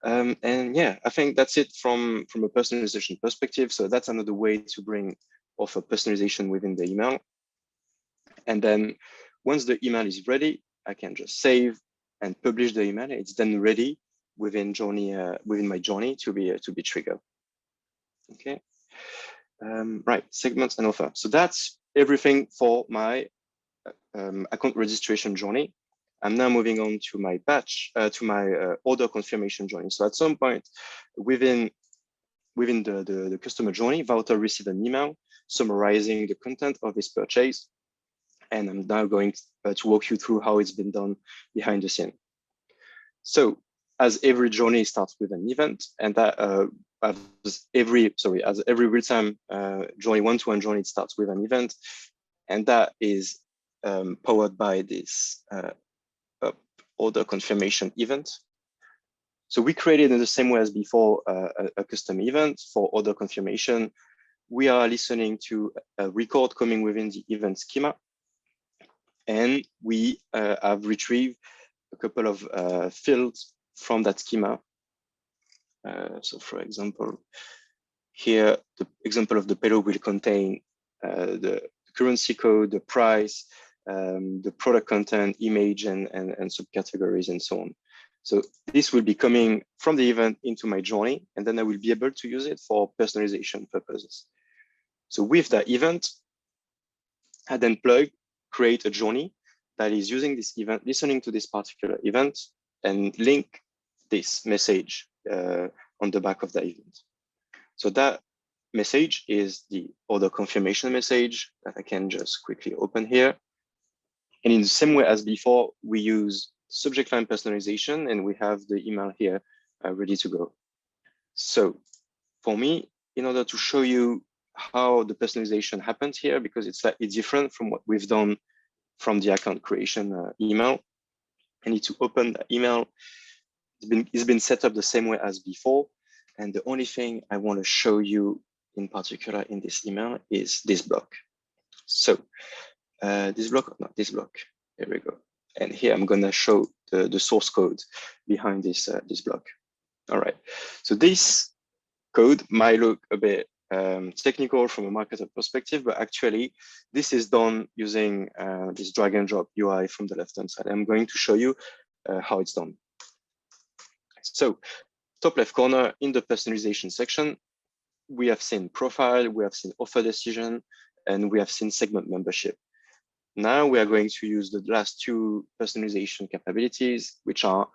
and yeah, I think that's it from a personalization perspective. So that's another way to bring offer personalization within the email. And then once the email is ready, I can just save and publish the email. It's then ready within Journey, within my Journey to be triggered. Okay, right, segments and offer. So that's everything for my account registration journey. I'm now moving on to my batch, to my order confirmation journey. So at some point within the customer journey, Wouter received an email summarizing the content of his purchase. And I'm now going to walk you through how it's been done behind the scene. So as every journey starts with an event, and that as every real-time journey, one-to-one journey, it starts with an event, and that is powered by this order confirmation event. So we created in the same way as before a custom event for order confirmation. We are listening to a record coming within the event schema, and we have retrieved a couple of fields from that schema. So for example, here, the example of the payload will contain the currency code, the price, the product content, image, and subcategories, and so on. So this will be coming from the event into my journey, and then I will be able to use it for personalization purposes. So with that event, I then create a journey that is using this event, listening to this particular event, and link this message on the back of the event. So that message is the order confirmation message that I can just quickly open here. And in the same way as before, we use subject line personalization, and we have the email here ready to go. So for me, in order to show you how the personalization happens here, because it's slightly different from what we've done from the account creation email, I need to open the email. It's been set up the same way as before. And the only thing I want to show you in particular in this email is this block. So this block, not this block, here we go. And here I'm going to show the source code behind this, this block. All right, so this code might look a bit technical from a marketer perspective, but actually this is done using this drag and drop UI from the left-hand side. I'm going to show you how it's done. So top left corner in the personalization section, we have seen profile, we have seen offer decision, and we have seen segment membership. Now we are going to use the last two personalization capabilities, which are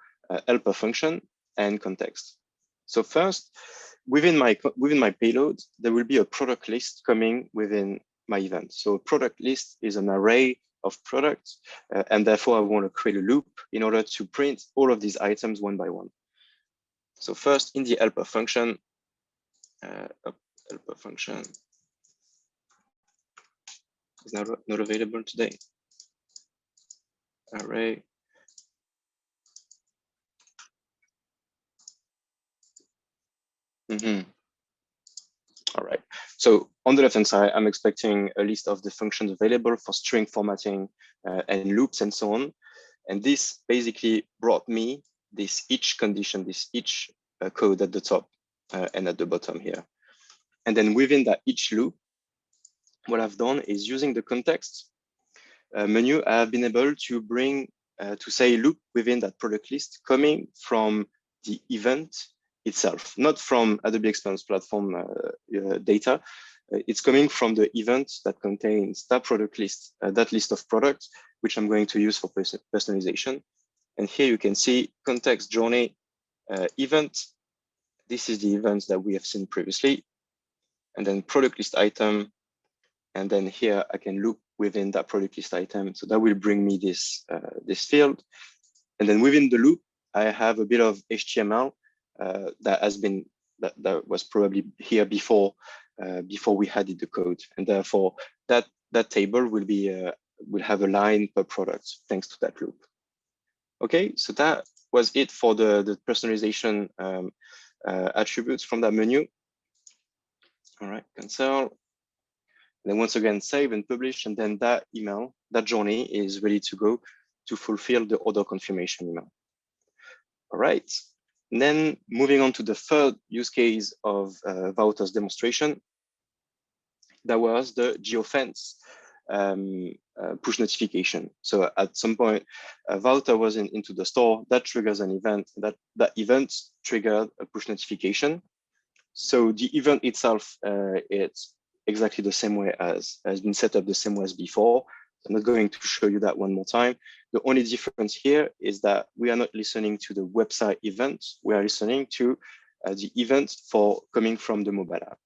helper function and context. So first, within my payload, there will be a product list coming within my event. So a product list is an array of products, and therefore I want to create a loop in order to print all of these items one by one. So first, in the helper function is not available today. Array. All right. So on the left-hand side, I'm expecting a list of the functions available for string formatting and loops and so on. And this basically brought me this each condition, this each code at the top and at the bottom here. And then within that each loop, what I've done is using the context menu, I have been able to bring to say loop within that product list coming from the event itself, not from Adobe Experience Platform data. It's coming from the event that contains that product list, that list of products, which I'm going to use for personalization. And here you can see context journey event. This is the events that we have seen previously. And then product list item. And then here I can loop within that product list item. So that will bring me this, this field. And then within the loop, I have a bit of HTML that has been, that was probably here before we added the code. And therefore that table will be, will have a line per product thanks to that loop. Okay, so that was it for the personalization attributes from that menu. All right, cancel. Then once again, save and publish, and then that email, that journey is ready to go to fulfill the order confirmation email. All right, and then moving on to the third use case of Wouter's demonstration, that was the geofence push notification. So at some point, Wouter was into the store, that triggers an event, that event triggered a push notification. So the event itself, it's exactly the same way as has been set up the same way as before. I'm not going to show you that one more time. The only difference here is that we are not listening to the website event. We are listening to the event for coming from the mobile app.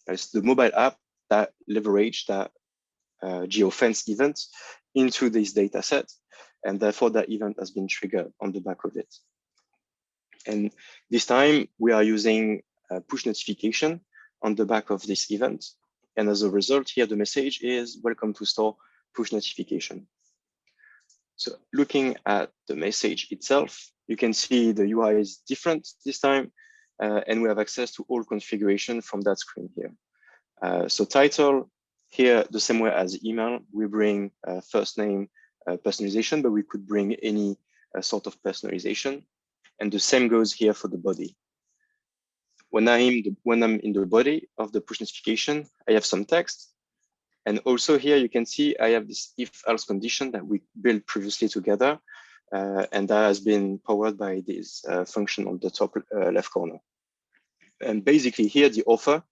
It's the mobile app that leverage that geofence event into this data set. And therefore that event has been triggered on the back of it. And this time we are using push notification on the back of this event. And as a result here, the message is welcome to store push notification. So looking at the message itself, you can see the UI is different this time, and we have access to all configuration from that screen here. So title here, the same way as email, we bring first name personalization, but we could bring any sort of personalization. And the same goes here for the body. When I'm in the body of the push notification, I have some text. And also here you can see I have this if-else condition that we built previously together. And that has been powered by this function on the top left corner. And basically here the offer,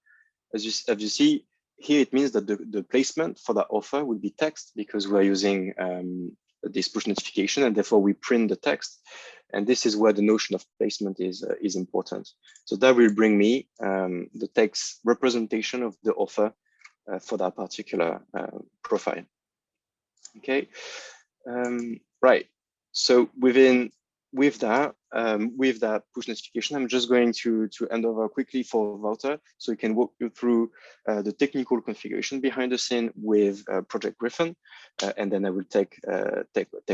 as you see, here it means that the placement for that offer will be text because we're using this push notification, and therefore we print the text. And this is where the notion of placement is important. So that will bring me the text representation of the offer for that particular profile. Okay, right. So with that push notification, I'm just going to hand over quickly for Wouter, so he can walk you through the technical configuration behind the scene with Project Griffin, and then I will take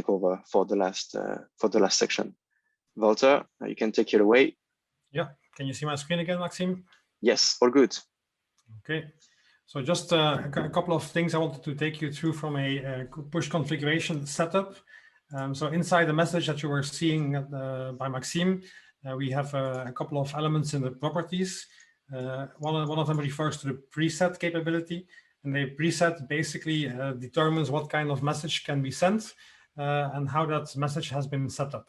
over for the last section. Wouter, you can take it away. Yeah, can you see my screen again, Maxime? Yes, all good. Okay. So just a couple of things I wanted to take you through from a push configuration setup. So inside the message that you were seeing by Maxime, we have a couple of elements in the properties. One of them refers to the preset capability, and the preset basically determines what kind of message can be sent and how that message has been set up.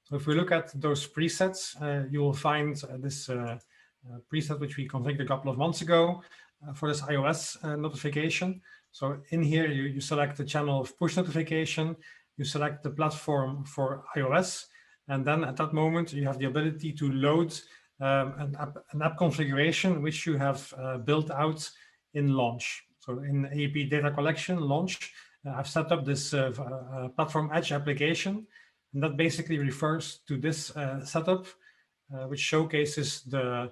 So if we look at those presets, you will find this preset which we configured a couple of months ago for this iOS notification. So in here, you select the channel of push notification, you select the platform for iOS, and then at that moment, you have the ability to load an app configuration which you have built out in Launch. So in AEP Data Collection, Launch, I've set up this Platform Edge application, and that basically refers to this setup, which showcases the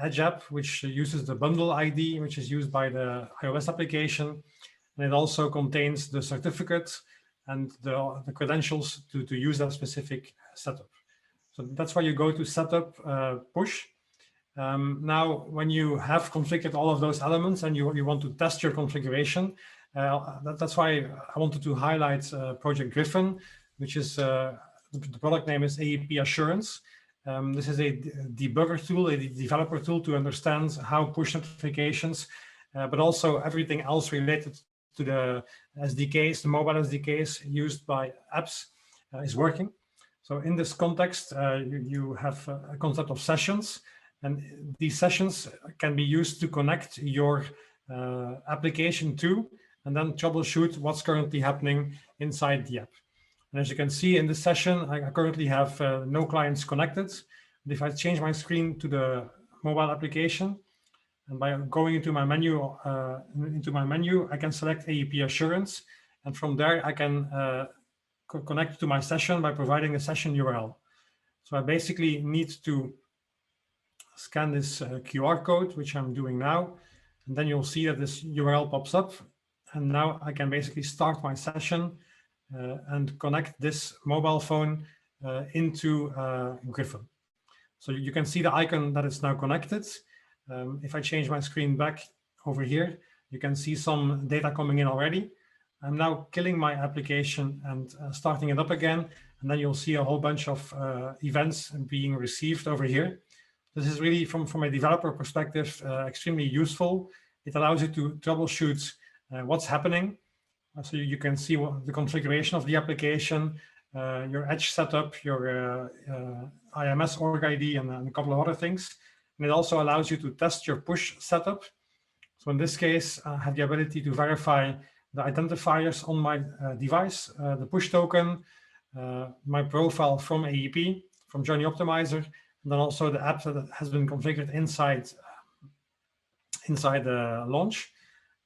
Edge app, which uses the bundle ID, which is used by the iOS application. And it also contains the certificate and the credentials to use that specific setup. So that's why you go to Setup Push. Now, when you have configured all of those elements and you want to test your configuration, that's why I wanted to highlight Project Griffin, which is the product name is AEP Assurance. This is a debugger tool, a developer tool to understand how push notifications, but also everything else related to the SDKs, the mobile SDKs used by apps, is working. So in this context, you have a concept of sessions, and these sessions can be used to connect your application to, and then troubleshoot what's currently happening inside the app. And as you can see in this session, I currently have no clients connected. But if I change my screen to the mobile application, and by going into my menu, I can select AEP Assurance, and from there I can connect to my session by providing a session URL. So I basically need to scan this QR code, which I'm doing now, and then you'll see that this URL pops up, and now I can basically start my session and connect this mobile phone into Griffon. So you can see the icon that it's now connected. If I change my screen back over here, you can see some data coming in already. I'm now killing my application and starting it up again, and then you'll see a whole bunch of events being received over here. This is really, from a developer perspective, extremely useful. It allows you to troubleshoot what's happening. So you can see the configuration of the application, your edge setup, your IMS org ID, and a couple of other things. And it also allows you to test your push setup. So in this case, I have the ability to verify the identifiers on my device, the push token, my profile from AEP, from Journey Optimizer, and then also the app that has been configured inside the launch.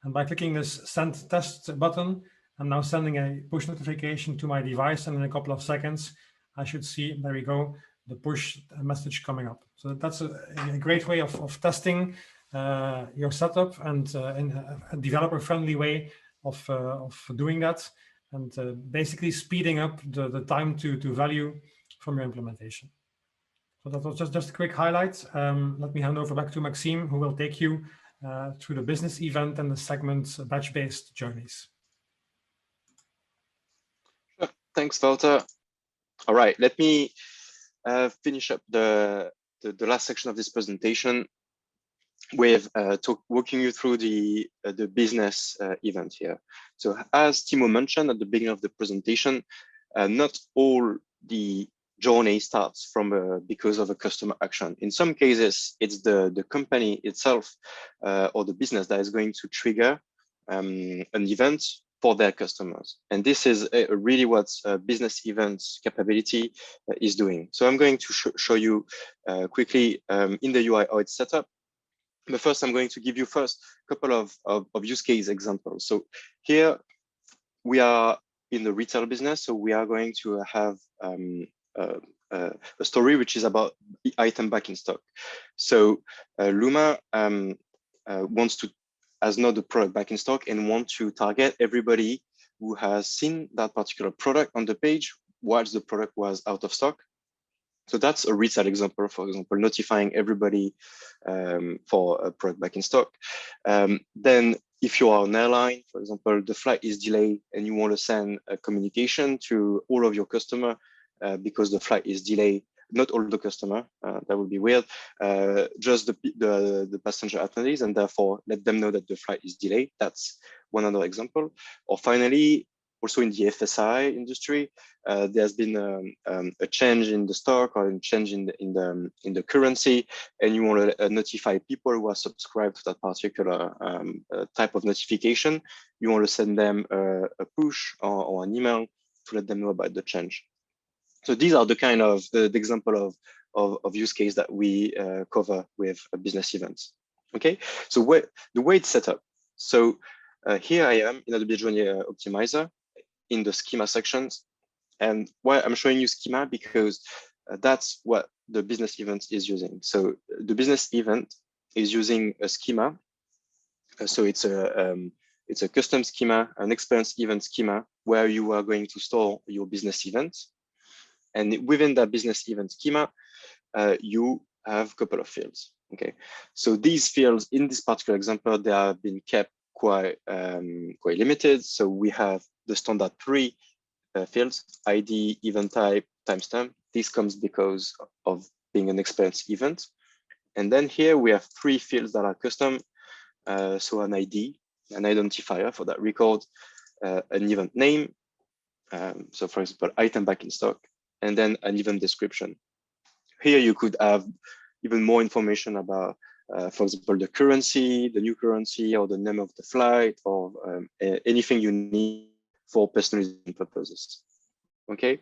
And by clicking this Send Test button, I'm now sending a push notification to my device, and in a couple of seconds, I should see, there we go, the push message coming up. So that's a great way of testing your setup, and in a developer-friendly way of doing that, and basically speeding up the time to value from your implementation. So that was just a quick highlight. Let me hand over back to Maxime, who will take you through the business event and the segment batch-based journeys. Sure. Thanks, Wouter. All right, let me finish up the last section of this presentation with walking you through the business event here. So as Timo mentioned at the beginning of the presentation, not all the journey starts from because of a customer action. In some cases, it's the company itself or the business that is going to trigger an event for their customers. And this is really what business events capability is doing. So I'm going to show you quickly in the UI how it's set up. But first, I'm going to give you first a couple of use case examples. So here we are in the retail business. So we are going to have a story which is about the item back in stock. So Luma has not the product back in stock and want to target everybody who has seen that particular product on the page whilst the product was out of stock. So that's a retail example, for example, notifying everybody for a product back in stock. Then if you are an airline, for example, the flight is delayed and you want to send a communication to all of your customer because the flight is delayed, not all the customer, that would be weird, just the passenger attendees, and therefore let them know that the flight is delayed. That's one other example. Or finally, also in the FSI industry, there's been a change in the stock or a change in the currency, and you want to notify people who are subscribed to that particular type of notification. You want to send them a push or an email to let them know about the change. So these are the kind of the example of use case that we cover with business events. Okay, so the way it's set up. So here I am in Adobe Journey Optimizer in the schema sections. And why I'm showing you schema, because that's what the business event is using. So the business event is using a schema. So it's a custom schema, an experience event schema, where you are going to store your business events. And within that business event schema, you have a couple of fields. Okay, so these fields in this particular example, they have been kept quite limited. So we have the standard 3 fields: ID, event type, timestamp. This comes because of being an experience event. And then here we have 3 fields that are custom. So an ID, an identifier for that record, an event name, So for example, item back in stock, and then an event description. Here you could have even more information about, for example, the currency, the new currency, or the name of the flight, or anything you need for personalization purposes. Okay,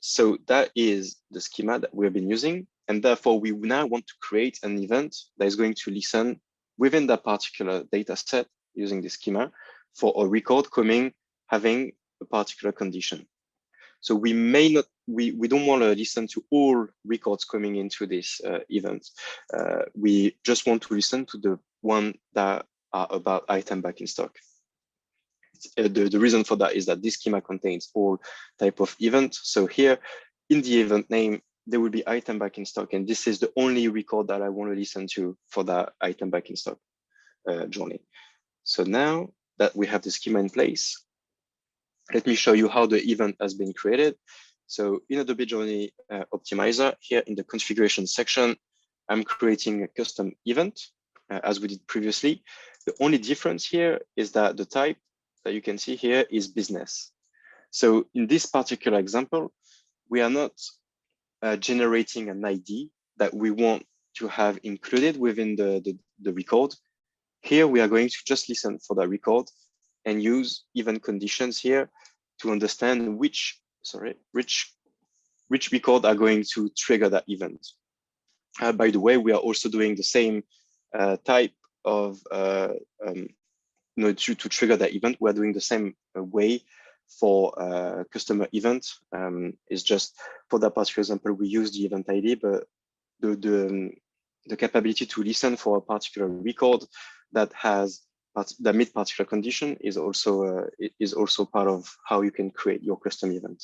so that is the schema that we've been using. And therefore, we now want to create an event that is going to listen within that particular data set using the schema for a record coming, having a particular condition. So we may not, we don't want to listen to all records coming into this event. We just want to listen to the one that are about item back in stock. The reason for that is that this schema contains all type of event. So here in the event name, there will be item back in stock. And this is the only record that I want to listen to for that item back in stock journey. So now that we have the schema in place, let me show you how the event has been created. So in Adobe Journey Optimizer, here in the configuration section, I'm creating a custom event as we did previously. The only difference here is that the type that you can see here is business. So in this particular example, we are not generating an ID that we want to have included within the record. Here we are going to just listen for that record and use event conditions here to understand which record are going to trigger that event. By the way, we are also doing the same type of to trigger that event. We're doing the same way for customer event. It's just for that particular example, we use the event ID, but the capability to listen for a particular record that has that meet particular condition is also part of how you can create your custom event.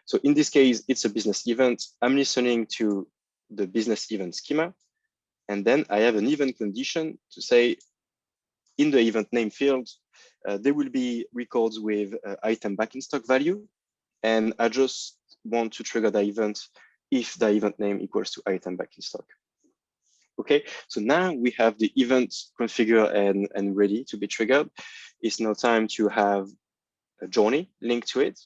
So in this case, it's a business event. I'm listening to the business event schema, and then I have an event condition to say in the event name field, there will be records with item back in stock value, and I just want to trigger the event if the event name equals to item back in stock. Okay, so now we have the event configured and ready to be triggered. It's now time to have a journey linked to it.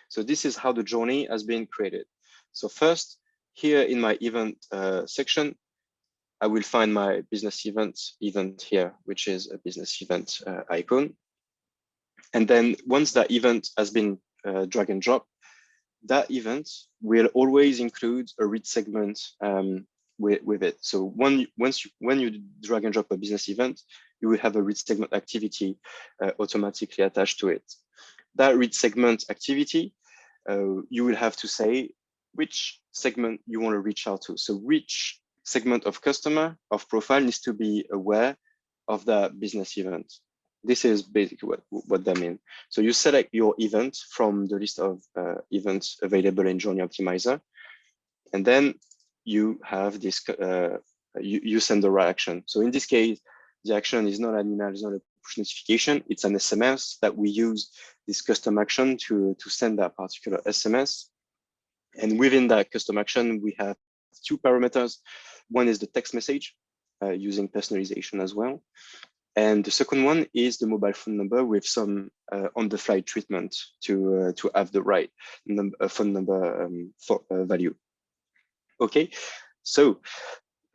So this is how the journey has been created. So first, here in my event section, I will find my business event here, which is a business event icon. And then once that event has been drag and drop, that event will always include a read segment with it. So when you drag and drop a business event, you will have a read segment activity automatically attached to it. That read segment activity, you will have to say which segment you want to reach out to. So which segment of customer of profile needs to be aware of the business event. This is basically what that means. So you select your event from the list of events available in Journey Optimizer, and then you have this, you send the right action. So in this case, the action is not an email, it's not a push notification, it's an SMS that we use this custom action to send that particular SMS. And within that custom action, we have two parameters. One is the text message using personalization as well. And the second one is the mobile phone number with some on-the-fly treatment to have the right phone number value. Okay, so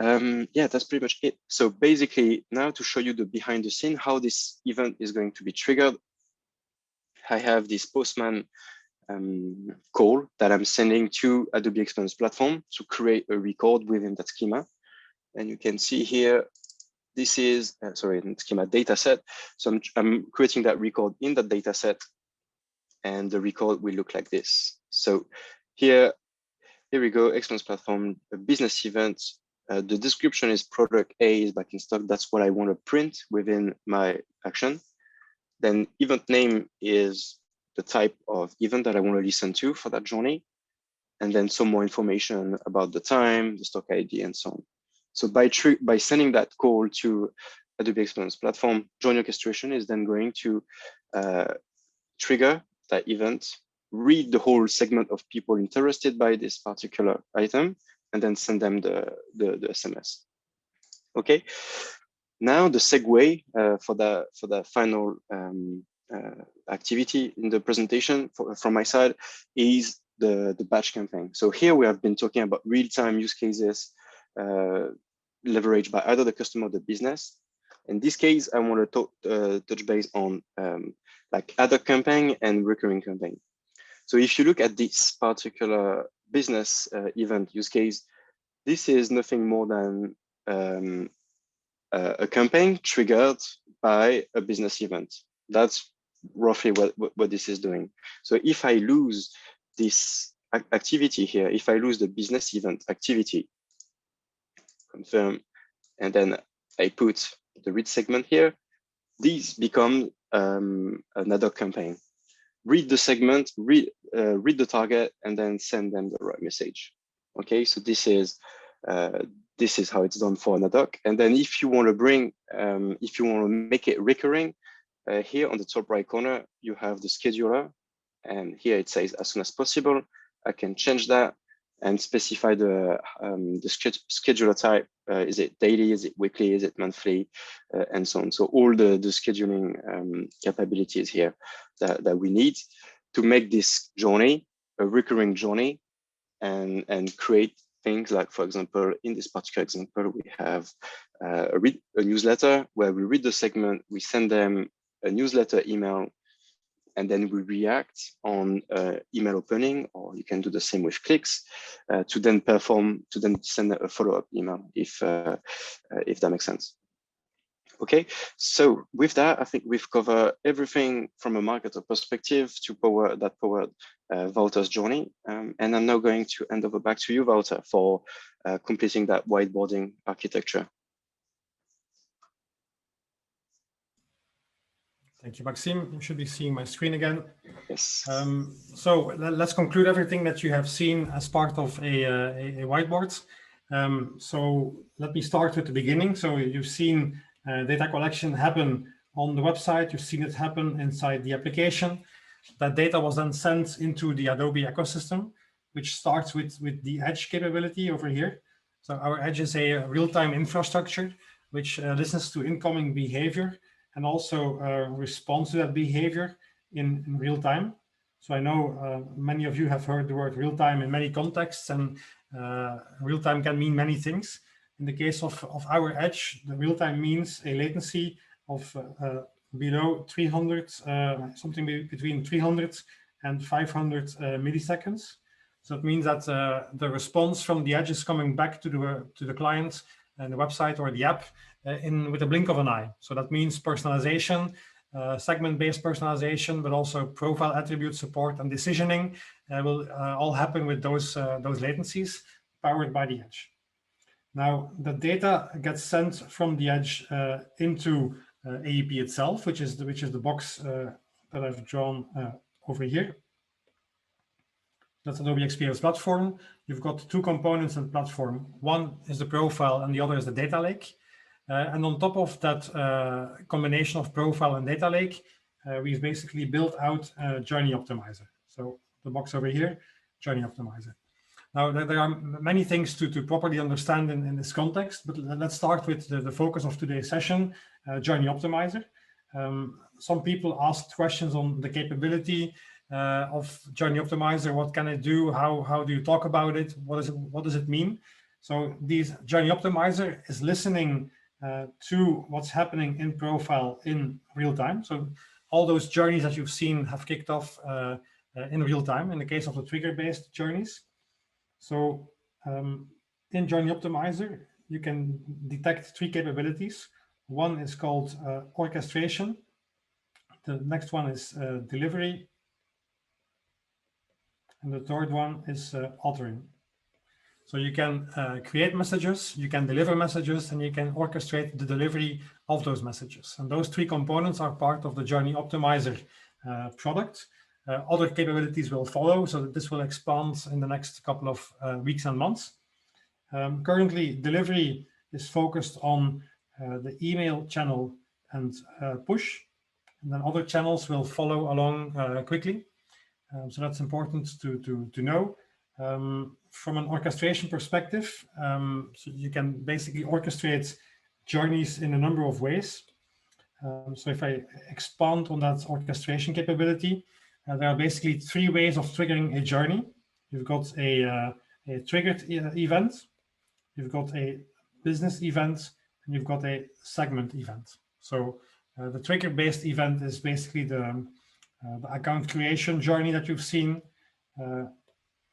yeah, that's pretty much it. So basically, now to show you the behind the scene, how this event is going to be triggered, I have this Postman call that I'm sending to Adobe Experience Platform to create a record within that schema. And you can see here, this is, schema data set. So I'm creating that record in that data set, and the record will look like this. So here we go, Experience Platform, a business event. The description is product A is back in stock. That's what I want to print within my action. Then event name is the type of event that I want to listen to for that journey. And then some more information about the time, the stock ID, and so on. So by sending that call to Adobe Experience Platform, Journey Orchestration is then going to trigger that event, read the whole segment of people interested by this particular item, and then send them the SMS. Okay. Now the segue for the final activity in the presentation from my side is the batch campaign. So here we have been talking about real-time use cases leveraged by either the customer or the business. In this case, I want to touch base on like ad hoc campaign and recurring campaign. So if you look at this particular business event use case, this is nothing more than a campaign triggered by a business event. That's roughly what this is doing. So if I lose this activity here, if I lose the business event activity, confirm, and then I put the read segment here, these become an ad hoc campaign. Read the segment, read the target, and then send them the right message. Okay, so this is how it's done for an ad hoc. And then if you want to bring, if you want to make it recurring, here on the top right corner, you have the scheduler, and here it says as soon as possible. I can change that and specify the scheduler type. Is it daily? Is it weekly? Is it monthly? And so on. So all the scheduling capabilities here that we need to make this journey a recurring journey and create things like, for example, in this particular example, we have a newsletter where we read the segment, we send them a newsletter email, and then we react on email opening, or you can do the same with clicks to then send a follow-up email if that makes sense. Okay, so with that, I think we've covered everything from a marketer perspective to powered Wouter's journey. And I'm now going to hand over back to you, Wouter, for completing that whiteboarding architecture. Thank you, Maxime. You should be seeing my screen again. Yes. So let's conclude everything that you have seen as part of a whiteboard. So let me start with the beginning. So you've seen data collection happen on the website. You've seen it happen inside the application. That data was then sent into the Adobe ecosystem, which starts with the Edge capability over here. So our Edge is a real-time infrastructure which listens to incoming behavior and also responds to that behavior in real time. So I know many of you have heard the word real time in many contexts, and real time can mean many things. In the case of our Edge, the real time means a latency of below 300, something between 300 and 500 milliseconds. So it means that the response from the Edge is coming back to the client and the website or the app with a blink of an eye. So that means personalization, segment-based personalization, but also profile attribute support and decisioning will all happen with those latencies powered by the Edge. Now, the data gets sent from the Edge into AEP itself, which is the box that I've drawn over here. That's Adobe Experience Platform. You've got two components in platform. One is the profile and the other is the data lake. And on top of that combination of profile and data lake, we've basically built out Journey Optimizer. So the box over here, Journey Optimizer. Now, there are many things to properly understand in this context, but let's start with the focus of today's session, Journey Optimizer. Some people asked questions on the capability of Journey Optimizer. What can it do? How do you talk about it? What does it mean? So this Journey Optimizer is listening to what's happening in profile in real time. So all those journeys that you've seen have kicked off in real time in the case of the trigger-based journeys. So in Journey Optimizer, you can detect three capabilities. One is called orchestration. The next one is delivery. And the third one is authoring. So you can create messages, you can deliver messages, and you can orchestrate the delivery of those messages. And those three components are part of the Journey Optimizer product. Other capabilities will follow, so that this will expand in the next couple of weeks and months. Currently, delivery is focused on the email channel and push, and then other channels will follow along quickly. So that's important to know. From an orchestration perspective, so you can basically orchestrate journeys in a number of ways. So if I expand on that orchestration capability, there are basically 3 ways of triggering a journey. You've got a triggered event, you've got a business event, and you've got a segment event. So the trigger-based event is basically the account creation journey that you've seen.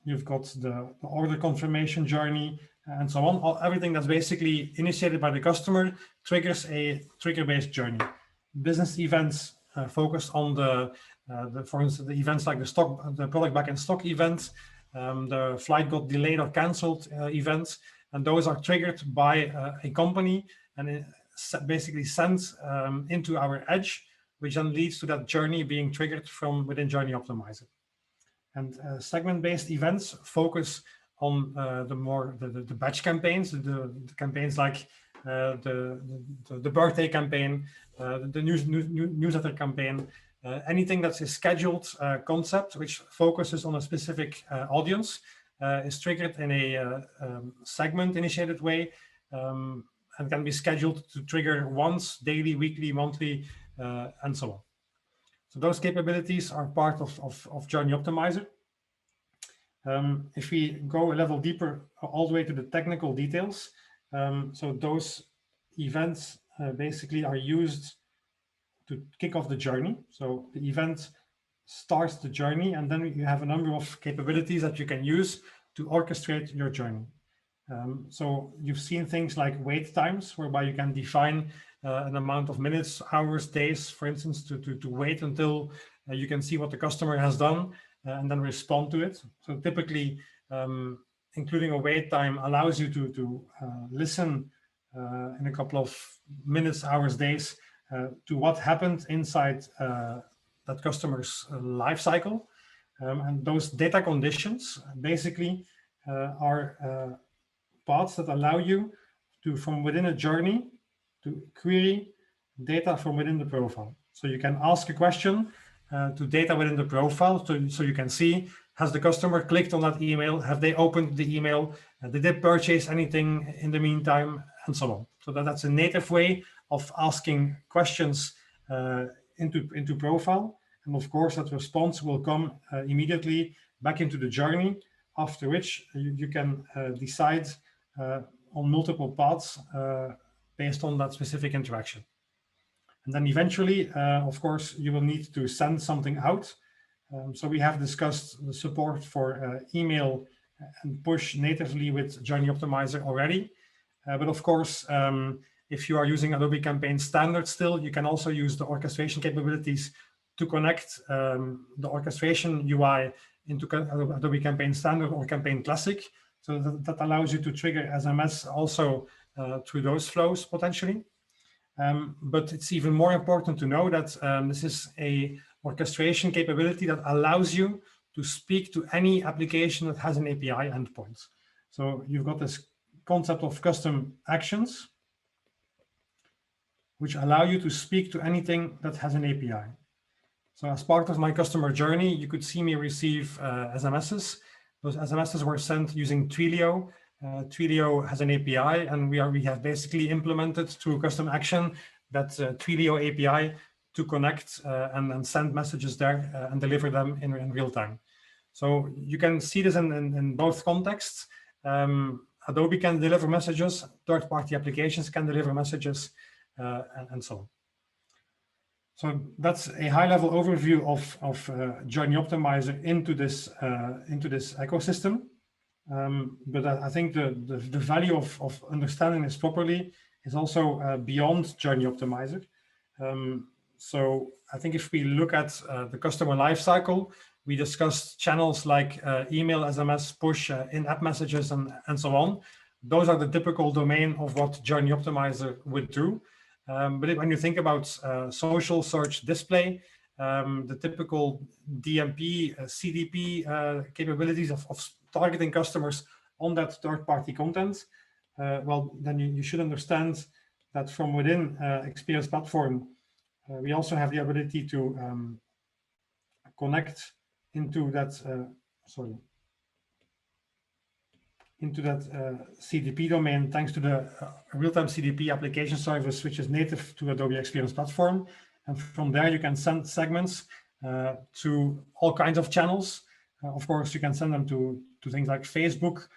You've got the order confirmation journey, and so on. Everything that's basically initiated by the customer triggers a trigger-based journey. Business events focus on for instance, the events like the product back in stock event, the flight got delayed or canceled events, and those are triggered by a company and it basically sent into our edge, which then leads to that journey being triggered from within Journey Optimizer. And segment-based events focus on the batch campaigns, the campaigns like the birthday campaign, the newsletter campaign, anything that's a scheduled concept which focuses on a specific audience is triggered in a segment-initiated way and can be scheduled to trigger once, daily, weekly, monthly, and so on. So those capabilities are part of Journey Optimizer. If we go a level deeper, all the way to the technical details, so those events basically are used to kick off the journey. So the event starts the journey, and then you have a number of capabilities that you can use to orchestrate your journey. So you've seen things like wait times, whereby you can define an amount of minutes, hours, days, for instance, to wait until you can see what the customer has done and then respond to it. So typically, including a wait time allows you to listen in a couple of minutes, hours, days to what happened inside that customer's life cycle. And those data conditions basically are paths that allow you to, from within a journey, to query data from within the profile. So you can ask a question to data within the profile, so you can see, has the customer clicked on that email? Have they opened the email? Did they purchase anything in the meantime? And so on. So that's a native way of asking questions into profile. And of course, that response will come immediately back into the journey, after which you can decide on multiple paths based on that specific interaction. And then eventually, of course, you will need to send something out. So we have discussed the support for email and push natively with Journey Optimizer already. But of course, if you are using Adobe Campaign Standard still, you can also use the orchestration capabilities to connect the orchestration UI into Adobe Campaign Standard or Campaign Classic. So that allows you to trigger SMS also through those flows potentially. But it's even more important to know that this is a orchestration capability that allows you to speak to any application that has an API endpoint. So you've got this concept of custom actions, which allow you to speak to anything that has an API. So as part of my customer journey, you could see me receive SMSs. Those SMSs were sent using Twilio. Twilio has an API, and we have basically implemented through custom action that Twilio API to connect and send messages there and deliver them in real time. So you can see this in both contexts. Adobe can deliver messages, third-party applications can deliver messages, and so on. So that's a high-level overview of Journey Optimizer into this ecosystem. But I think the value of understanding this properly is also beyond Journey Optimizer. So I think if we look at the customer lifecycle, we discussed channels like email, SMS, push, in-app messages, and so on. Those are the typical domain of what Journey Optimizer would do. But when you think about social, search, display, the typical DMP, CDP capabilities of targeting customers on that third-party content, well, then you should understand that from within Experience Platform, we also have the ability to connect into that, into that CDP domain thanks to the real-time CDP application service, which is native to Adobe Experience Platform. And from there, you can send segments to all kinds of channels. Of course, you can send them to things like Facebook.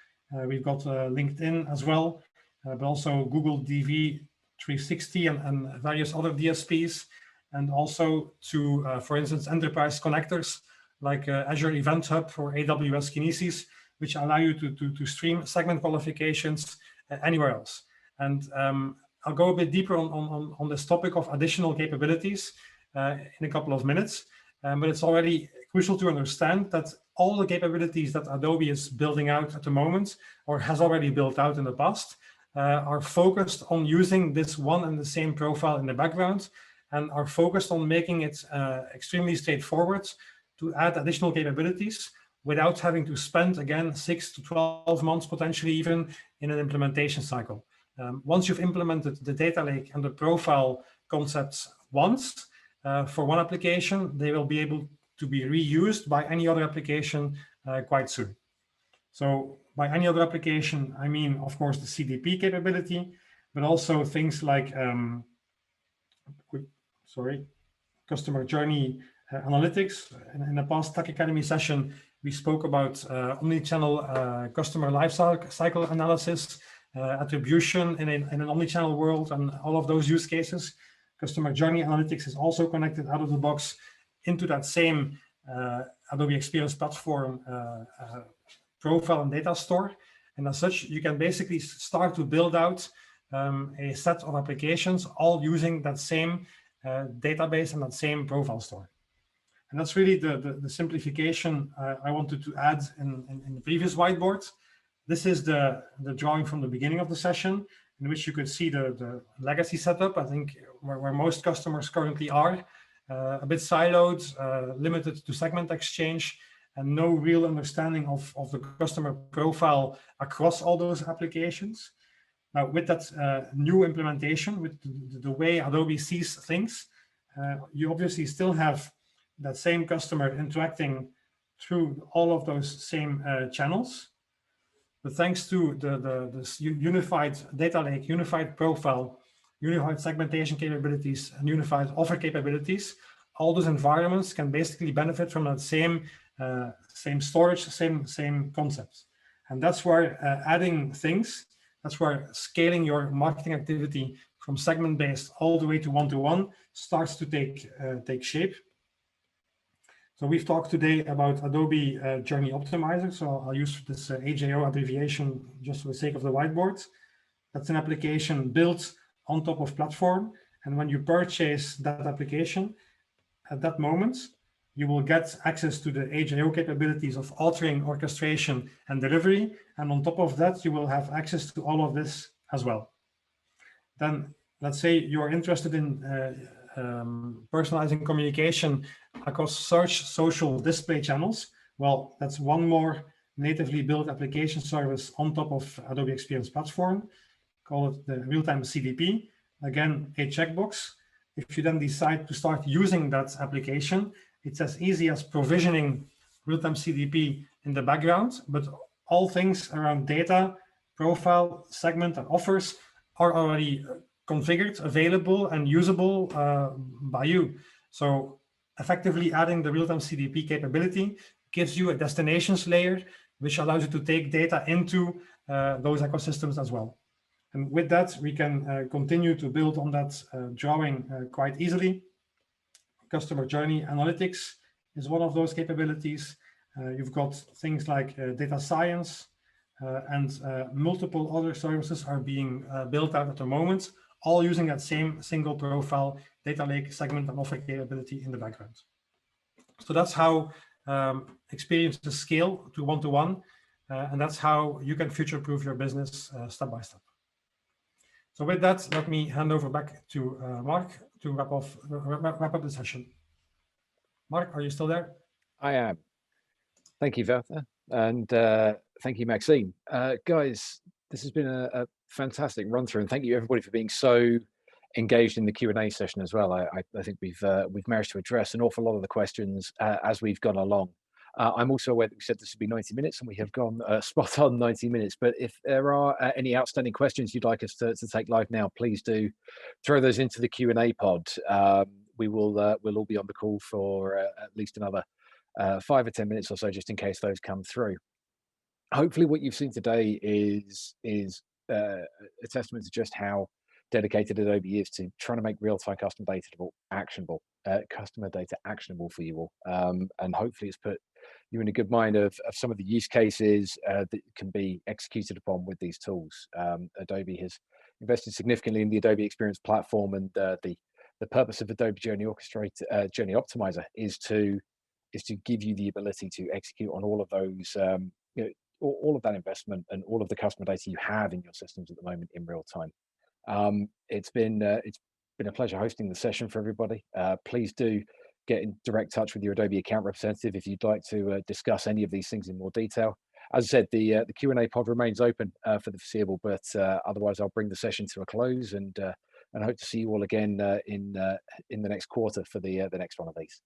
We've got LinkedIn as well, but also Google DV 360 and various other DSPs, and also to, for instance, enterprise connectors like Azure Event Hub or AWS Kinesis, which allow you to stream segment qualifications anywhere else. And I'll go a bit deeper on this topic of additional capabilities in a couple of minutes, but it's already crucial to understand that all the capabilities that Adobe is building out at the moment, or has already built out in the past, are focused on using this one and the same profile in the background, and are focused on making it extremely straightforward to add additional capabilities without having to spend, again, 6 to 12 months, potentially even, in an implementation cycle. Once you've implemented the data lake and the profile concepts once for one application, they will be able to be reused by any other application quite soon. So by any other application, I mean, of course, the CDP capability, but also things like, customer journey analytics. In the past Tech Academy session, we spoke about omnichannel customer lifecycle analysis, attribution in an omnichannel world, and all of those use cases. Customer journey analytics is also connected out of the box into that same Adobe Experience Platform profile and data store. And as such, you can basically start to build out a set of applications, all using that same database and that same profile store. And that's really the simplification I wanted to add in the previous whiteboard. This is the drawing from the beginning of the session, in which you could see the legacy setup, I think, where most customers currently are, a bit siloed, limited to segment exchange, and no real understanding of the customer profile across all those applications. Now, with that new implementation, with the way Adobe sees things, you obviously still have that same customer interacting through all of those same channels. But thanks to this unified data lake, unified profile, unified segmentation capabilities, and unified offer capabilities, all those environments can basically benefit from that same storage, same concepts. And that's where adding things, that's where scaling your marketing activity from segment-based all the way to one-to-one starts to take shape. So we've talked today about Adobe Journey Optimizer. So I'll use this AJO abbreviation just for the sake of the whiteboard. That's an application built on top of platform. And when you purchase that application, at that moment, you will get access to the AJO capabilities of authoring, orchestration, and delivery. And on top of that, you will have access to all of this as well. Then let's say you're interested in personalizing communication across search, social, display channels. Well, that's one more natively built application service on top of Adobe Experience Platform. Call it the real-time CDP. Again, a checkbox. If you then decide to start using that application, it's as easy as provisioning real-time CDP in the background, but all things around data, profile, segment, and offers are already configured, available, and usable by you. So effectively adding the real-time CDP capability gives you a destinations layer, which allows you to take data into those ecosystems as well. And with that, we can continue to build on that drawing quite easily. Customer journey analytics is one of those capabilities. You've got things like data science and multiple other services are being built out at the moment, all using that same single profile, data lake, segment, and offer capability in the background. So that's how experiences scale to one-to-one, and that's how you can future-proof your business step by step. So with that, let me hand over back to Mark to wrap up the session. Mark, are you still there? I am. Thank you, Wouter, and thank you, Maxine. Guys, this has been a fantastic run through, and thank you everybody for being so engaged in the Q&A session as well. I think we've managed to address an awful lot of the questions as we've gone along. I'm also aware that we said this would be 90 minutes, and we have gone spot on 90 minutes. But if there are any outstanding questions you'd like us to take live now, please do throw those into the Q&A pod. We'll all be on the call for at least another 5 or 10 minutes or so, just in case those come through. Hopefully what you've seen today is a testament to just how dedicated Adobe is to trying to make real-time customer data actionable for you all. And hopefully it's put you in a good mind of some of the use cases that can be executed upon with these tools. Adobe has invested significantly in the Adobe Experience Platform, and the purpose of Adobe Journey Optimizer is to give you the ability to execute on all of those, all of that investment and all of the customer data you have in your systems at the moment in real time. It's been a pleasure hosting the session for everybody. Please do get in direct touch with your Adobe account representative if you'd like to discuss any of these things in more detail. As I said, the Q&A pod remains open for the foreseeable, but otherwise I'll bring the session to a close, and hope to see you all again in the next quarter for the next one of these.